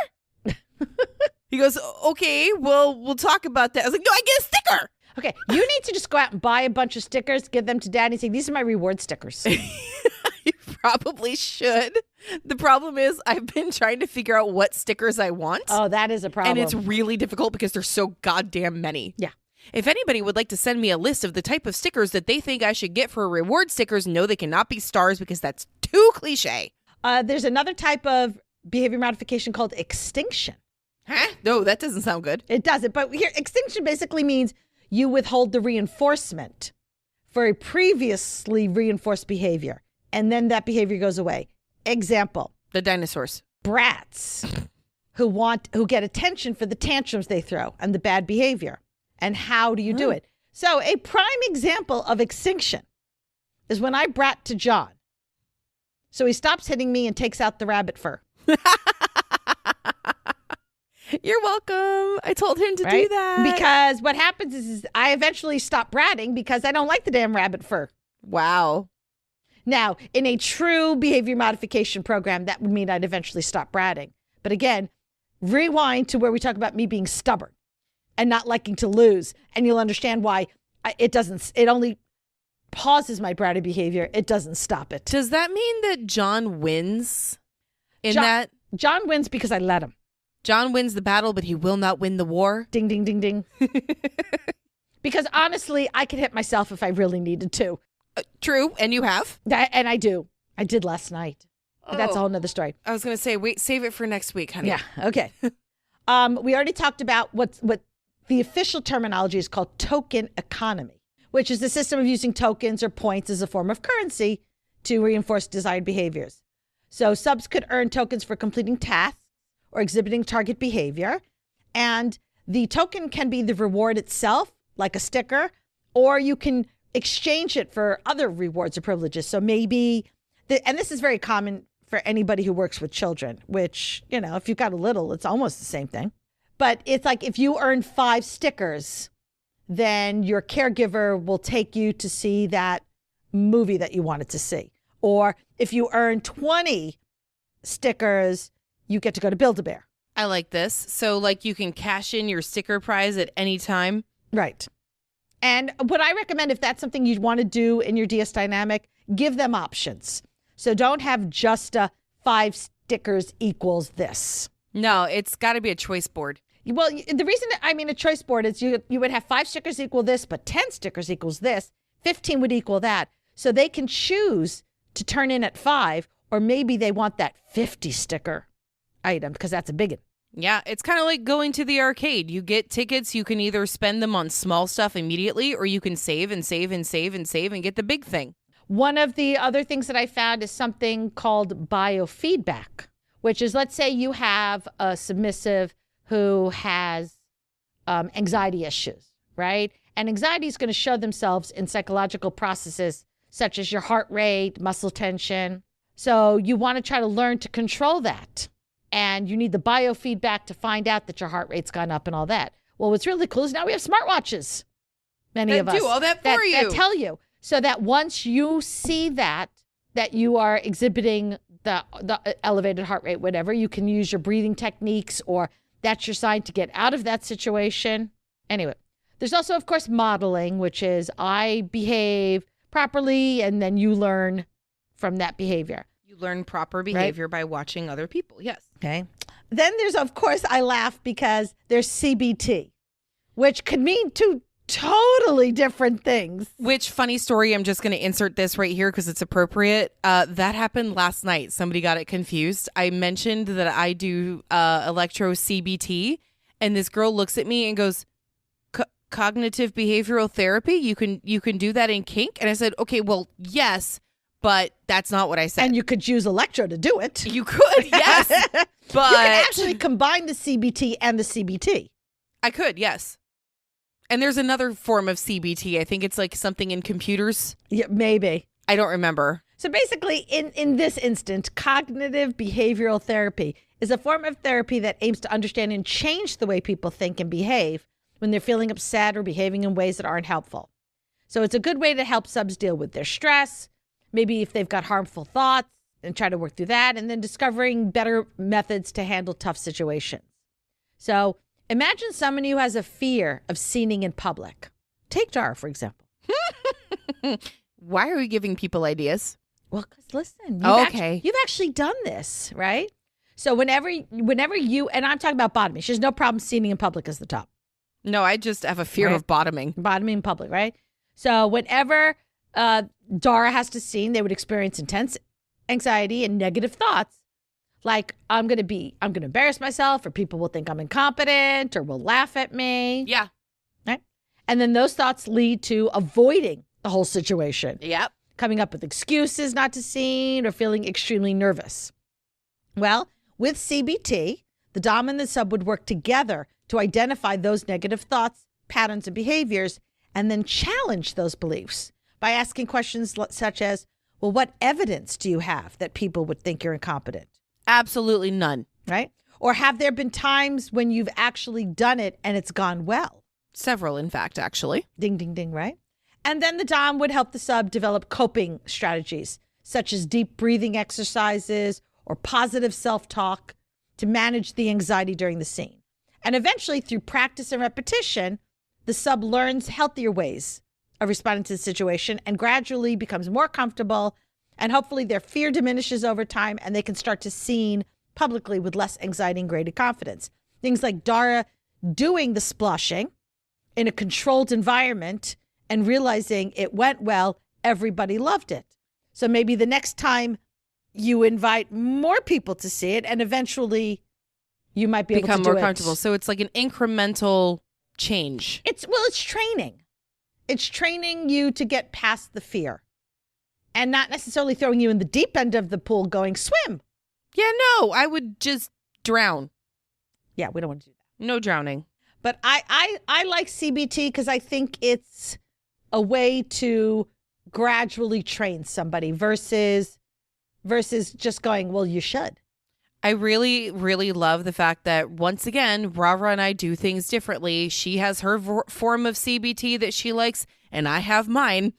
He goes, okay, well, we'll talk about that. I was like, no, I get a sticker. Okay, you need to just go out and buy a bunch of stickers, give them to Daddy and say, these are my reward stickers. You probably should. The problem is I've been trying to figure out what stickers I want. Oh, that is a problem. And it's really difficult because there's so goddamn many. Yeah. If anybody would like to send me a list of the type of stickers that they think I should get for reward stickers, no, they cannot be stars because that's too cliche. There's another type of behavior modification called extinction. Huh? No, that doesn't sound good. It doesn't. But here, extinction basically means you withhold the reinforcement for a previously reinforced behavior, and then that behavior goes away. Example. The dinosaurs. Brats who get attention for the tantrums they throw and the bad behavior. And how do you do it? So a prime example of extinction is when I brat to John. So he stops hitting me and takes out the rabbit fur. You're welcome. I told him to do that. Because what happens is I eventually stop bratting because I don't like the damn rabbit fur. Wow. Now, in a true behavior modification program, that would mean I'd eventually stop bratting. But again, rewind to where we talk about me being stubborn and not liking to lose. And you'll understand why it only pauses my bratty behavior. It doesn't stop it. Does that mean that John wins that? John wins because I let him. John wins the battle, but he will not win the war? Ding, ding, ding, ding. Because honestly, I could hit myself if I really needed to. True, and you have. And I do. I did last night. But that's a whole nother story. I was going to say, wait, save it for next week, honey. Yeah, okay. We already talked about what the official terminology is called token economy, which is the system of using tokens or points as a form of currency to reinforce desired behaviors. So subs could earn tokens for completing tasks or exhibiting target behavior. And the token can be the reward itself, like a sticker, or you can exchange it for other rewards or privileges. So maybe, and this is very common for anybody who works with children, which, if you've got a little, it's almost the same thing. But it's like if you earn 5 stickers, then your caregiver will take you to see that movie that you wanted to see. Or if you earn 20 stickers, you get to go to Build-A-Bear. I like this. So like you can cash in your sticker prize at any time. Right. And what I recommend, if that's something you want to do in your DS dynamic, give them options. So don't have just a 5 stickers equals this. No, it's got to be a choice board. Well, the reason I mean a choice board is you would have 5 stickers equal this, but 10 stickers equals this. 15 would equal that. So they can choose to turn in at 5, or maybe they want that 50 sticker item because that's a big one. Yeah, it's kind of like going to the arcade. You get tickets. You can either spend them on small stuff immediately, or you can save and save and save and save and get the big thing. One of the other things that I found is something called biofeedback, which is, let's say you have a submissive who has anxiety issues, right? And anxiety is going to show themselves in psychological processes such as your heart rate, muscle tension. So you want to try to learn to control that. And you need the biofeedback to find out that your heart rate's gone up and all that. Well, what's really cool is now we have smartwatches. Many of us do all that for you. That tell you. So that once you see that you are exhibiting the elevated heart rate, whatever, you can use your breathing techniques, or that's your sign to get out of that situation. Anyway, there's also, of course, modeling, which is I behave properly and then you learn from that behavior. You learn proper behavior by watching other people. Yes. Okay. Then there's, of course, I laugh because there's CBT, which could mean 2 totally different things. Which, funny story, I'm just going to insert this right here because it's appropriate. That happened last night. Somebody got it confused. I mentioned that I do electro CBT, and this girl looks at me and goes, cognitive behavioral therapy? You can do that in kink? And I said, okay, well, yes, but that's not what I said. And you could use electro to do it. You could, yes. But you can actually combine the CBT and the CBT. I could, yes. And there's another form of CBT. I think it's like something in computers. Yeah, maybe. I don't remember. So basically, in this instance, cognitive behavioral therapy is a form of therapy that aims to understand and change the way people think and behave when they're feeling upset or behaving in ways that aren't helpful. So it's a good way to help subs deal with their stress, maybe if they've got harmful thoughts, and try to work through that, and then discovering better methods to handle tough situations. So imagine someone who has a fear of scening in public. Take Dara, for example. Why are we giving people ideas? Well, because listen, you've actually done this, right? So whenever you, and I'm talking about bottoming, she has no problem scening in public as the top. No, I just have a fear of bottoming. Bottoming in public, right? So whenever Dara has to scene, they would experience intense anxiety and negative thoughts, like I'm going to embarrass myself, or people will think I'm incompetent, or will laugh at me. Yeah. Right? And then those thoughts lead to avoiding the whole situation. Yep. Coming up with excuses not to scene, or feeling extremely nervous. Well, with CBT, the dom and the sub would work together to identify those negative thoughts, patterns, and behaviors, and then challenge those beliefs by asking questions such as, well, what evidence do you have that people would think you're incompetent? Absolutely none. Right? Or have there been times when you've actually done it and it's gone well? Several, in fact, actually. Ding, ding, ding, right? And then the dom would help the sub develop coping strategies, such as deep breathing exercises or positive self-talk to manage the anxiety during the scene. And eventually, through practice and repetition, the sub learns healthier ways of responding to the situation and gradually becomes more comfortable, and hopefully their fear diminishes over time and they can start to scene publicly with less anxiety and greater confidence. Things like Dara doing the sploshing in a controlled environment and realizing it went well, everybody loved it. So maybe the next time you invite more people to see it, and eventually you might be able to do it. Become more comfortable. So it's like an incremental change. It's training. It's training you to get past the fear and not necessarily throwing you in the deep end of the pool going swim. Yeah, no, I would just drown. Yeah, we don't want to do that. No drowning. But I like CBT because I think it's a way to gradually train somebody versus just going, well, you should. I really, really love the fact that, once again, Rara and I do things differently. She has her form of CBT that she likes, and I have mine,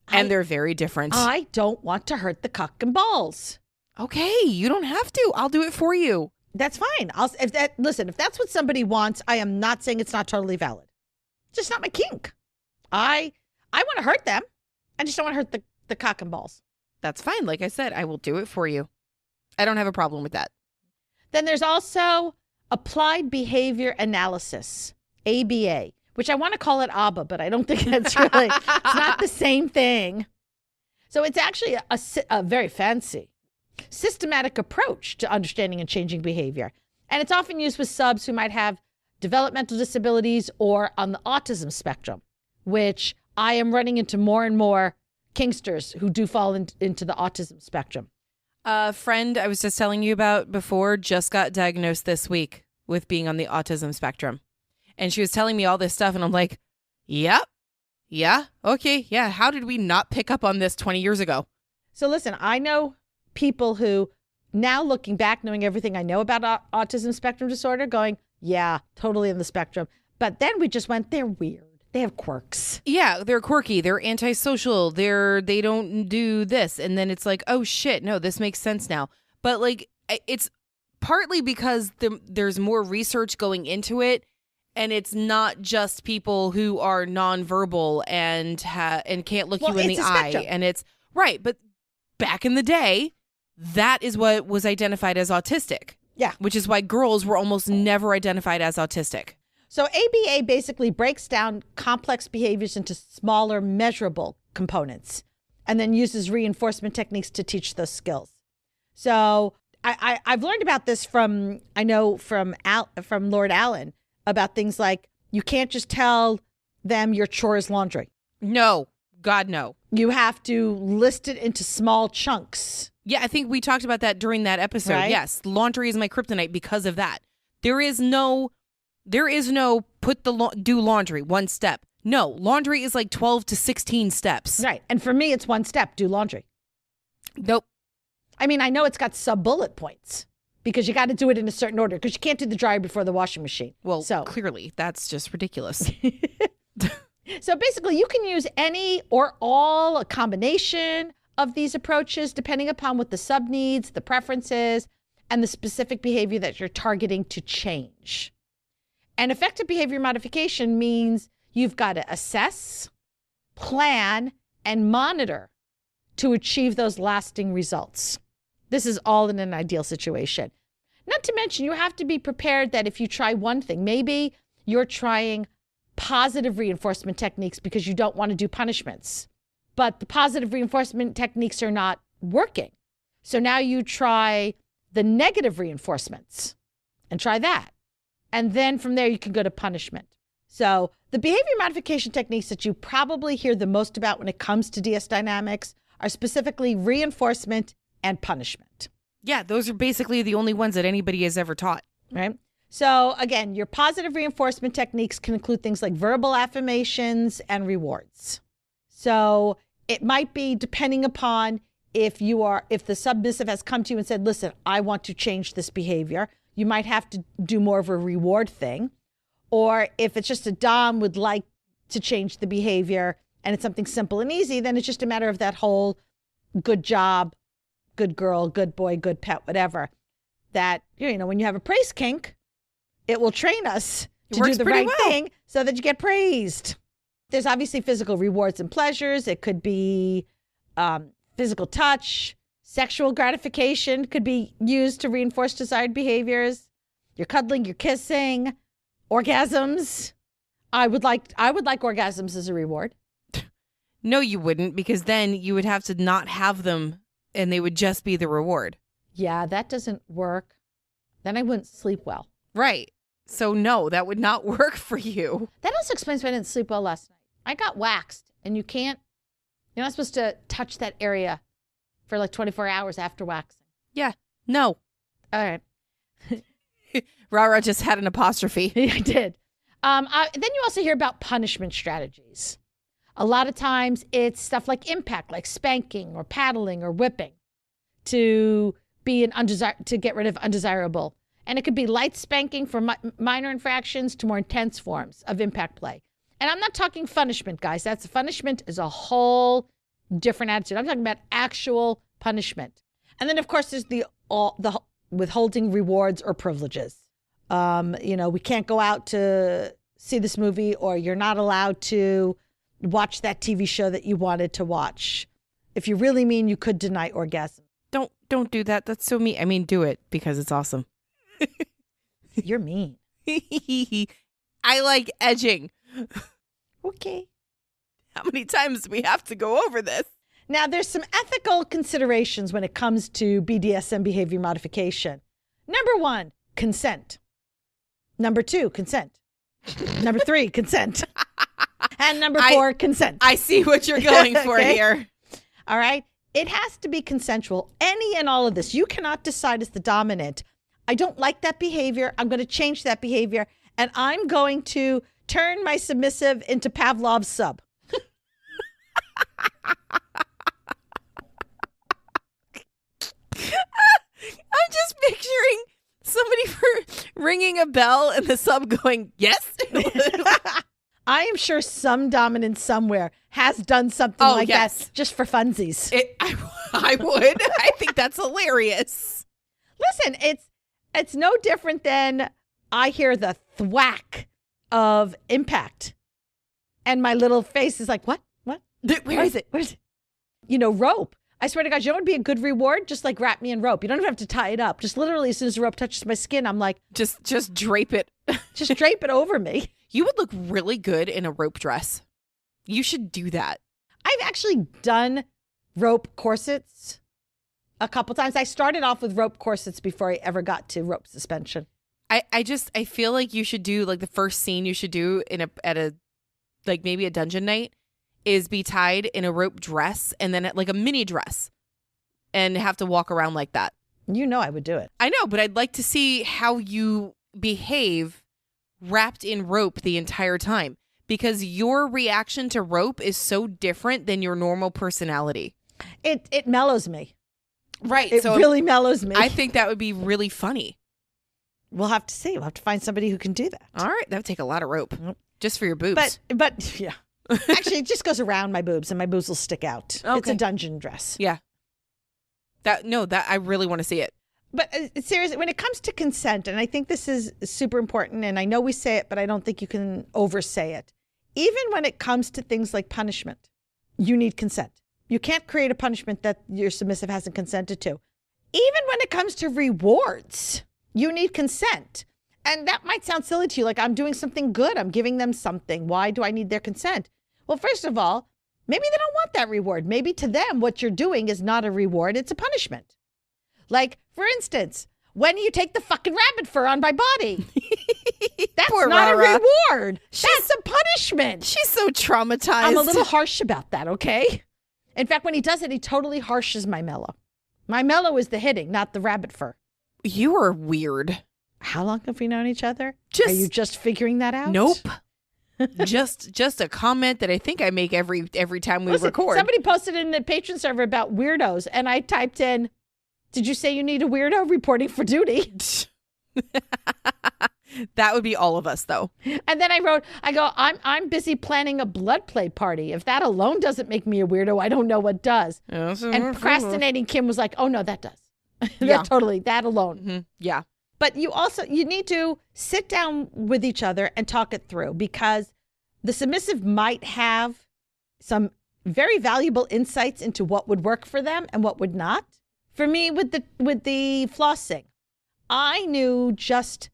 and they're very different. I don't want to hurt the cock and balls. Okay, you don't have to. I'll do it for you. That's fine. If that's what somebody wants, I am not saying it's not totally valid. It's just not my kink. I want to hurt them. I just don't want to hurt the cock and balls. That's fine. Like I said, I will do it for you. I don't have a problem with that. Then there's also applied behavior analysis, ABA, which I want to call it ABBA, but I don't think that's really, it's not the same thing. So it's actually a very fancy, systematic approach to understanding and changing behavior. And it's often used with subs who might have developmental disabilities or on the autism spectrum, which I am running into more and more kinksters who do fall into the autism spectrum. A friend I was just telling you about before just got diagnosed this week with being on the autism spectrum. And she was telling me all this stuff, and I'm like, yep, yeah, okay, yeah. How did we not pick up on this 20 years ago? So listen, I know people who, now looking back, knowing everything I know about autism spectrum disorder, going, yeah, totally in the spectrum. But then we just went, they're weird. They have quirks. Yeah, they're quirky. They're antisocial. They don't do this. And then it's like, oh shit, no, this makes sense now. But like, it's partly because there's more research going into it. And it's not just people who are nonverbal and can't look you in the eye. Spectrum. And it's right. But back in the day, that is what was identified as autistic. Yeah. Which is why girls were almost never identified as autistic. So ABA basically breaks down complex behaviors into smaller measurable components and then uses reinforcement techniques to teach those skills. So I've learned about this from Lord Allen about things like you can't just tell them your chore is laundry. No, God, no. You have to list it into small chunks. Yeah, I think we talked about that during that episode. Right? Yes, laundry is my kryptonite because of that. There is no do laundry, one step. No, laundry is like 12 to 16 steps. Right. And for me, it's one step, do laundry. Nope. I mean, I know it's got sub-bullet points because you got to do it in a certain order because you can't do the dryer before the washing machine. Well, clearly, that's just ridiculous. So basically, you can use any or all, a combination of these approaches, depending upon what the sub needs, the preferences, and the specific behavior that you're targeting to change. And effective behavior modification means you've got to assess, plan, and monitor to achieve those lasting results. This is all in an ideal situation. Not to mention, you have to be prepared that if you try one thing, maybe you're trying positive reinforcement techniques because you don't want to do punishments, but the positive reinforcement techniques are not working. So now you try the negative reinforcements and try that. And then from there, you can go to punishment. So the behavior modification techniques that you probably hear the most about when it comes to DS dynamics are specifically reinforcement and punishment. Yeah, those are basically the only ones that anybody has ever taught. Right? So again, your positive reinforcement techniques can include things like verbal affirmations and rewards. So it might be depending upon if the submissive has come to you and said, listen, I want to change this behavior. You might have to do more of a reward thing. Or if it's just a dom would like to change the behavior and it's something simple and easy, then it's just a matter of that whole good job, good girl, good boy, good pet, whatever. That, when you have a praise kink, it will train us to do the right thing so that you get praised. There's obviously physical rewards and pleasures. It could be physical touch. Sexual gratification could be used to reinforce desired behaviors. You're cuddling, you're kissing, orgasms. I would like orgasms as a reward. No, you wouldn't, because then you would have to not have them and they would just be the reward. Yeah, that doesn't work. Then I wouldn't sleep well. Right. So no, that would not work for you. That also explains why I didn't sleep well last night. I got waxed and you're not supposed to touch that area for like 24 hours after waxing. Yeah. No. All right. Rara just had an apostrophe. I did. Then you also hear about punishment strategies. A lot of times it's stuff like impact, like spanking or paddling or whipping to get rid of undesirable. And it could be light spanking for minor infractions to more intense forms of impact play. And I'm not talking punishment, guys. Punishment is a whole different attitude. I'm talking about actual punishment. And then, of course, there's the withholding rewards or privileges. We can't go out to see this movie, or you're not allowed to watch that TV show that you wanted to watch. If you really mean, you could deny orgasm. Don't do that. That's so mean. I mean, do it because it's awesome. You're mean. I like edging. Okay. How many times do we have to go over this? Now, there's some ethical considerations when it comes to BDSM behavior modification. Number 1, consent. Number 2, consent. Number 3, consent. And number 4, consent. I see what you're going for here. All right. It has to be consensual. Any and all of this. You cannot decide as the dominant, I don't like that behavior. I'm going to change that behavior. And I'm going to turn my submissive into Pavlov's sub. I'm just picturing somebody ringing a bell and the sub going, yes. I am sure some dominant somewhere has done something like that just for funsies. I would. I think that's hilarious. Listen, it's no different than I hear the thwack of impact. And my little face is like, what? Where is it? Rope. I swear to God, you know what would be a good reward? Just like wrap me in rope. You don't even have to tie it up. Just literally as soon as the rope touches my skin, I'm like. Just drape it. Just drape it over me. You would look really good in a rope dress. You should do that. I've actually done rope corsets a couple times. I started off with rope corsets before I ever got to rope suspension. I feel like you should do like the first scene you should do at a maybe a dungeon night is be tied in a rope dress and then like a mini dress and have to walk around like that. You know I would do it. I know, but I'd like to see how you behave wrapped in rope the entire time, because your reaction to rope is so different than your normal personality. It mellows me. Right. It really mellows me. I think that would be really funny. We'll have to see. We'll have to find somebody who can do that. All right. That would take a lot of rope just for your boobs. But yeah. Actually, it just goes around my boobs and my boobs will stick out. Okay. It's a dungeon dress. Yeah. That I really want to see it. But seriously, when it comes to consent, and I think this is super important, and I know we say it, but I don't think you can oversay it. Even when it comes to things like punishment, you need consent. You can't create a punishment that your submissive hasn't consented to. Even when it comes to rewards, you need consent. And that might sound silly to you, like I'm doing something good. I'm giving them something. Why do I need their consent? Well, first of all, maybe they don't want that reward. Maybe to them, what you're doing is not a reward. It's a punishment. Like, for instance, when you take the fucking rabbit fur on my body. That's Poor not Rara. a reward. That's a punishment. She's so traumatized. I'm a little harsh about that, okay? In fact, when he does it, he totally harshes my mellow. My mellow is the hitting, not the rabbit fur. You are weird. How long have we known each other? Are you just figuring that out? Nope. just a comment that I think I make every time we record. Somebody posted in the patron server about weirdos, and I typed in, did you say you need a weirdo reporting for duty? That would be all of us, though. And then I'm busy planning a blood play party. If that alone doesn't make me a weirdo, I don't know what does. And procrastinating Kim was like, oh, no, that does. Yeah. That alone. Mm-hmm. Yeah. But you need to sit down with each other and talk it through, because the submissive might have some very valuable insights into what would work for them and what would not. For me, with the flossing, I knew just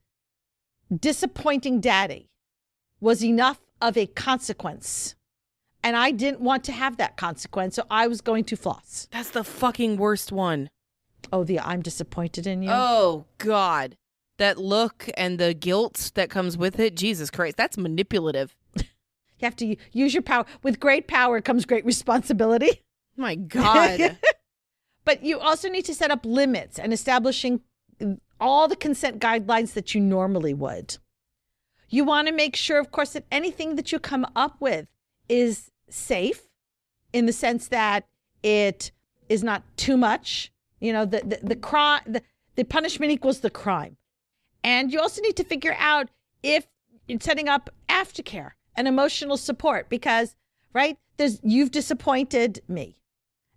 disappointing daddy was enough of a consequence. And I didn't want to have that consequence, so I was going to floss. That's the fucking worst one. Oh, I'm disappointed in you? Oh, God. That look and the guilt that comes with it. Jesus Christ. That's manipulative. You have to use your power. With great power comes great responsibility. My God. But you also need to set up limits and establishing all the consent guidelines that you normally would. You want to make sure, of course, that anything that you come up with is safe in the sense that it is not too much. The crime, the punishment equals the crime. And you also need to figure out if you're setting up aftercare and emotional support, because, right, you've disappointed me.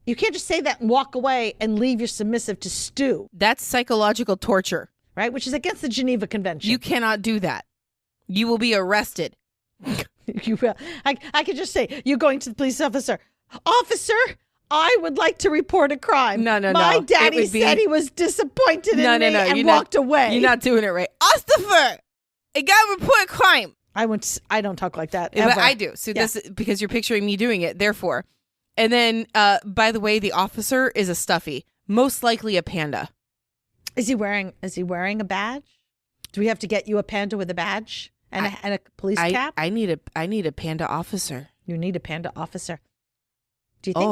You can't just say that and walk away and leave your submissive to stew, That's psychological torture. right? Which is against the Geneva Convention. You cannot do that. You will be arrested. You will. I could just say, you're going to the police officer. Officer, I would like to report a crime. No. My daddy said he was disappointed in me and walked away. You're not doing it right. Ostifer, I got to report a crime. I don't talk like that ever. But I do. So this is because you're picturing me doing it, therefore. And then, by the way, the officer is a stuffy, most likely a panda. Is he wearing a badge? Do we have to get you a panda with a badge and a police cap? I need a panda officer. You need a panda officer. Do you think?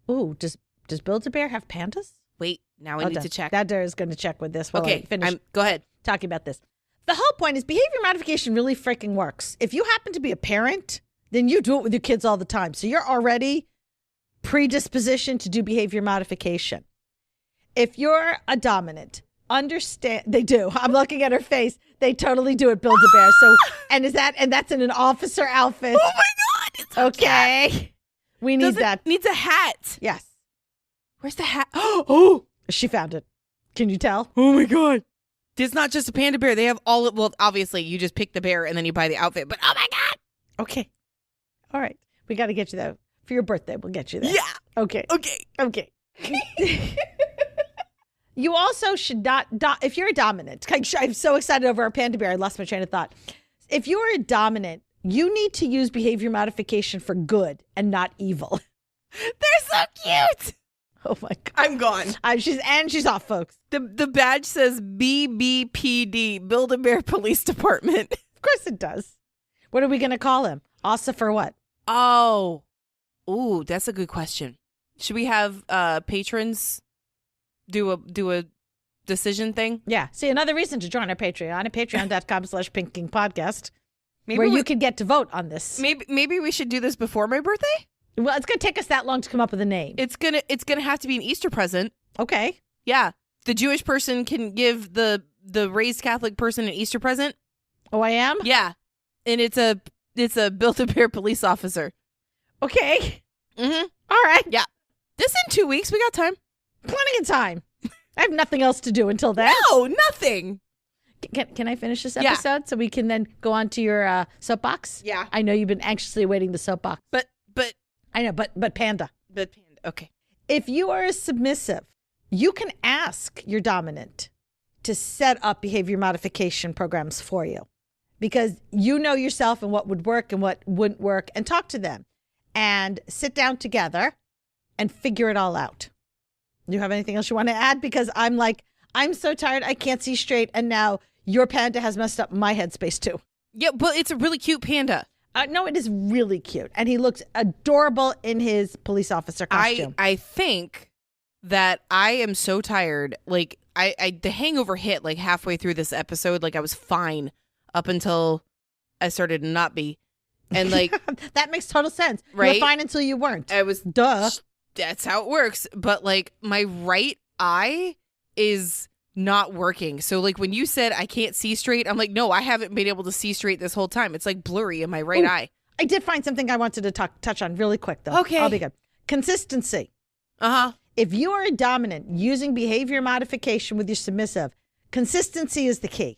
Ooh, does Build-A-Bear have pandas? Wait, now I need to check. That is going to check with this while I finish. Go ahead. Talking about this. The whole point is behavior modification really freaking works. If you happen to be a parent, then you do it with your kids all the time. So you're already predispositioned to do behavior modification. If you're a dominant, understand they do. I'm looking at her face. They totally do it, Build-A-Bear. So and that's in an officer outfit. Oh my God. It's okay. We need that. Needs a hat. Yes. Where's the hat? Oh, she found it. Can you tell? Oh my God. It's not just a panda bear. They have well, obviously you just pick the bear and then you buy the outfit, but oh my God. Okay. All right. We got to get you that for your birthday. We'll get you that. Yeah. Okay. You also should not, if you're a dominant, I'm so excited over our panda bear. I lost my train of thought. If you're a dominant, you need to use behavior modification for good and not evil. They're so cute. Oh my God. I'm gone. She's off, folks. The badge says BBPD, Build-A-Bear Police Department. Of course it does. What are we going to call him? Asa for what? Oh. Ooh, that's a good question. Should we have patrons do a decision thing? Yeah. See, another reason to join our Patreon at patreon.com/pinkkinkpodcast, where you can get to vote on this. Maybe we should do this before my birthday? Well, it's going to take us that long to come up with a name. It's gonna have to be an Easter present. Okay. Yeah. The Jewish person can give the raised Catholic person an Easter present. Oh, I am? Yeah. And it's a Build-A-Bear police officer. Okay. Mm-hmm. All right. Yeah. This in 2 weeks. We got time. Plenty of time. I have nothing else to do until then. No, nothing. Can I finish this episode so we can then go on to your soapbox? Yeah. I know you've been anxiously awaiting the soapbox. But I know, but panda. But panda. Okay. If you are a submissive, you can ask your dominant to set up behavior modification programs for you because you know yourself and what would work and what wouldn't work, and talk to them and sit down together and figure it all out. Do you have anything else you want to add? Because I'm so tired. I can't see straight. And now your panda has messed up my headspace too. Yeah, but it's a really cute panda. No, it is really cute. And he looks adorable in his police officer costume. I think that I am so tired. Like, the hangover hit like halfway through this episode. Like, I was fine up until I started to not be. And like... that makes total sense. Right? You were fine until you weren't. I was... Duh. That's how it works. But like, my right eye is not working. So like when you said I can't see straight, I'm like, no, I haven't been able to see straight this whole time. It's like blurry in my right eye. I did find something I wanted to touch on really quick though. Okay. I'll be good. Consistency. Uh-huh. If you are a dominant using behavior modification with your submissive, consistency is the key.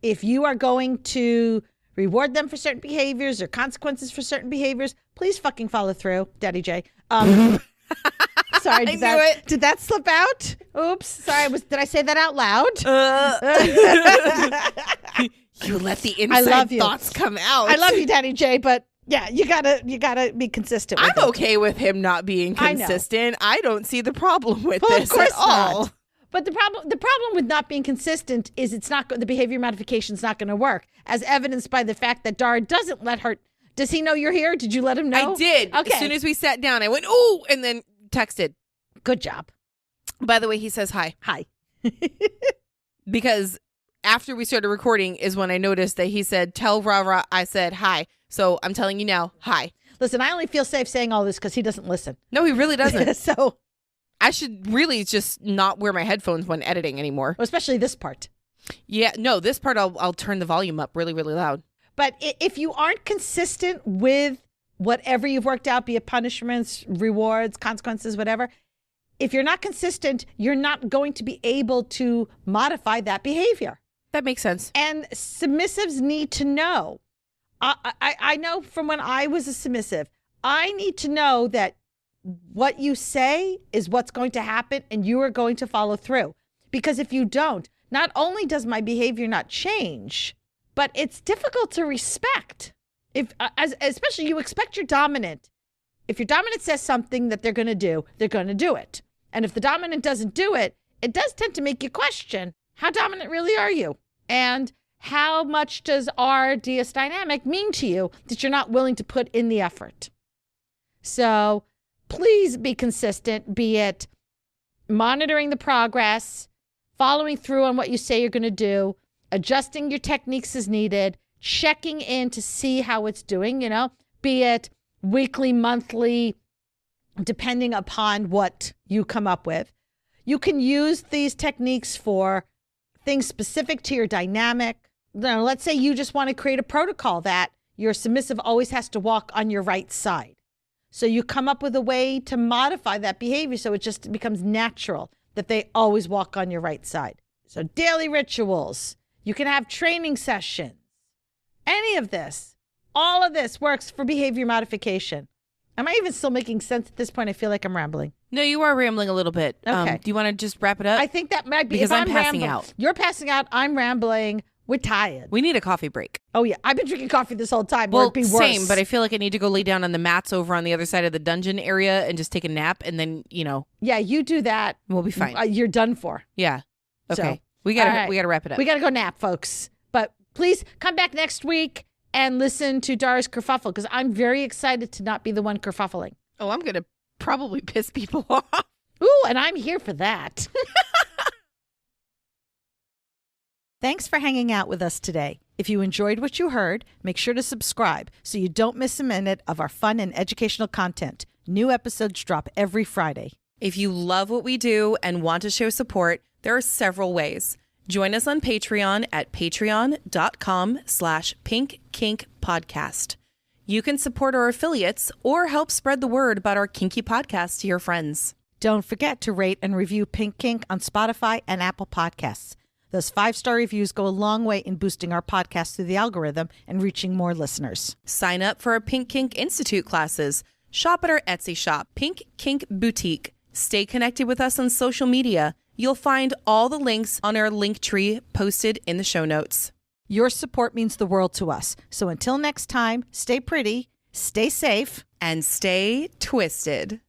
If you are going to reward them for certain behaviors or consequences for certain behaviors, please fucking follow through, Daddy J. Sorry, did that slip out? Oops. Sorry, did I say that out loud? You let the inside thoughts come out. I love you, Daddy J, but yeah, you gotta be consistent with I'm okay with him not being consistent. I don't see the problem with this of course at all. Not. But the problem with not being consistent is the behavior modification is not going to work, as evidenced by the fact that Dara doesn't let her. Does he know you're here? Did you let him know? I did. Okay. As soon as we sat down, I went, "Ooh," and then texted. Good job. By the way, he says hi. Hi. Because after we started recording is when I noticed that he said, "Tell Rara I said hi." So I'm telling you now, hi. Listen, I only feel safe saying all this because he doesn't listen. No, he really doesn't. So I should really just not wear my headphones when editing anymore. Especially this part. Yeah, no, this part I'll turn the volume up really, really loud. But if you aren't consistent with whatever you've worked out, be it punishments, rewards, consequences, whatever. If you're not consistent, you're not going to be able to modify that behavior. That makes sense. And submissives need to know. I know from when I was a submissive, I need to know that what you say is what's going to happen and you are going to follow through. Because if you don't, not only does my behavior not change, but it's difficult to respect. Especially you expect your dominant. If your dominant says something that they're going to do, they're going to do it. And if the dominant doesn't do it, it does tend to make you question, how dominant really are you? And how much does our DS dynamic mean to you that you're not willing to put in the effort? So please be consistent, be it monitoring the progress, following through on what you say you're going to do, adjusting your techniques as needed, checking in to see how it's doing, be it weekly, monthly, depending upon what you come up with. You can use these techniques for things specific to your dynamic. Let's say you just want to create a protocol that your submissive always has to walk on your right side. So you come up with a way to modify that behavior so it just becomes natural that they always walk on your right side. So daily rituals, you can have training sessions, any of this, all of this works for behavior modification. Am I even still making sense at this point? I feel like I'm rambling. No, you are rambling a little bit. Okay. Do you want to just wrap it up? I think that might be because if I'm passing out. You're passing out. I'm rambling. We're tired. We need a coffee break. Oh, yeah. I've been drinking coffee this whole time. Well, it'd be worse. Same, but I feel like I need to go lay down on the mats over on the other side of the dungeon area and just take a nap. And then, Yeah, you do that. We'll be fine. You're done for. Yeah. Okay. So, we gotta wrap it up. We gotta go nap, folks. But please come back next week and listen to Dara's kerfuffle because I'm very excited to not be the one kerfuffling. Oh, I'm gonna probably piss people off. Ooh, and I'm here for that. Thanks for hanging out with us today. If you enjoyed what you heard, make sure to subscribe so you don't miss a minute of our fun and educational content. New episodes drop every Friday. If you love what we do and want to show support, there are several ways. Join us on Patreon at patreon.com/pinkkinkpodcast. You can support our affiliates or help spread the word about our kinky podcast to your friends. Don't forget to rate and review Pink Kink on Spotify and Apple Podcasts. Those 5-star reviews go a long way in boosting our podcast through the algorithm and reaching more listeners. Sign up for our Pink Kink Institute classes. Shop at our Etsy shop, Pink Kink Boutique. Stay connected with us on social media. You'll find all the links on our link tree posted in the show notes. Your support means the world to us. So until next time, stay pretty, stay safe, and stay twisted.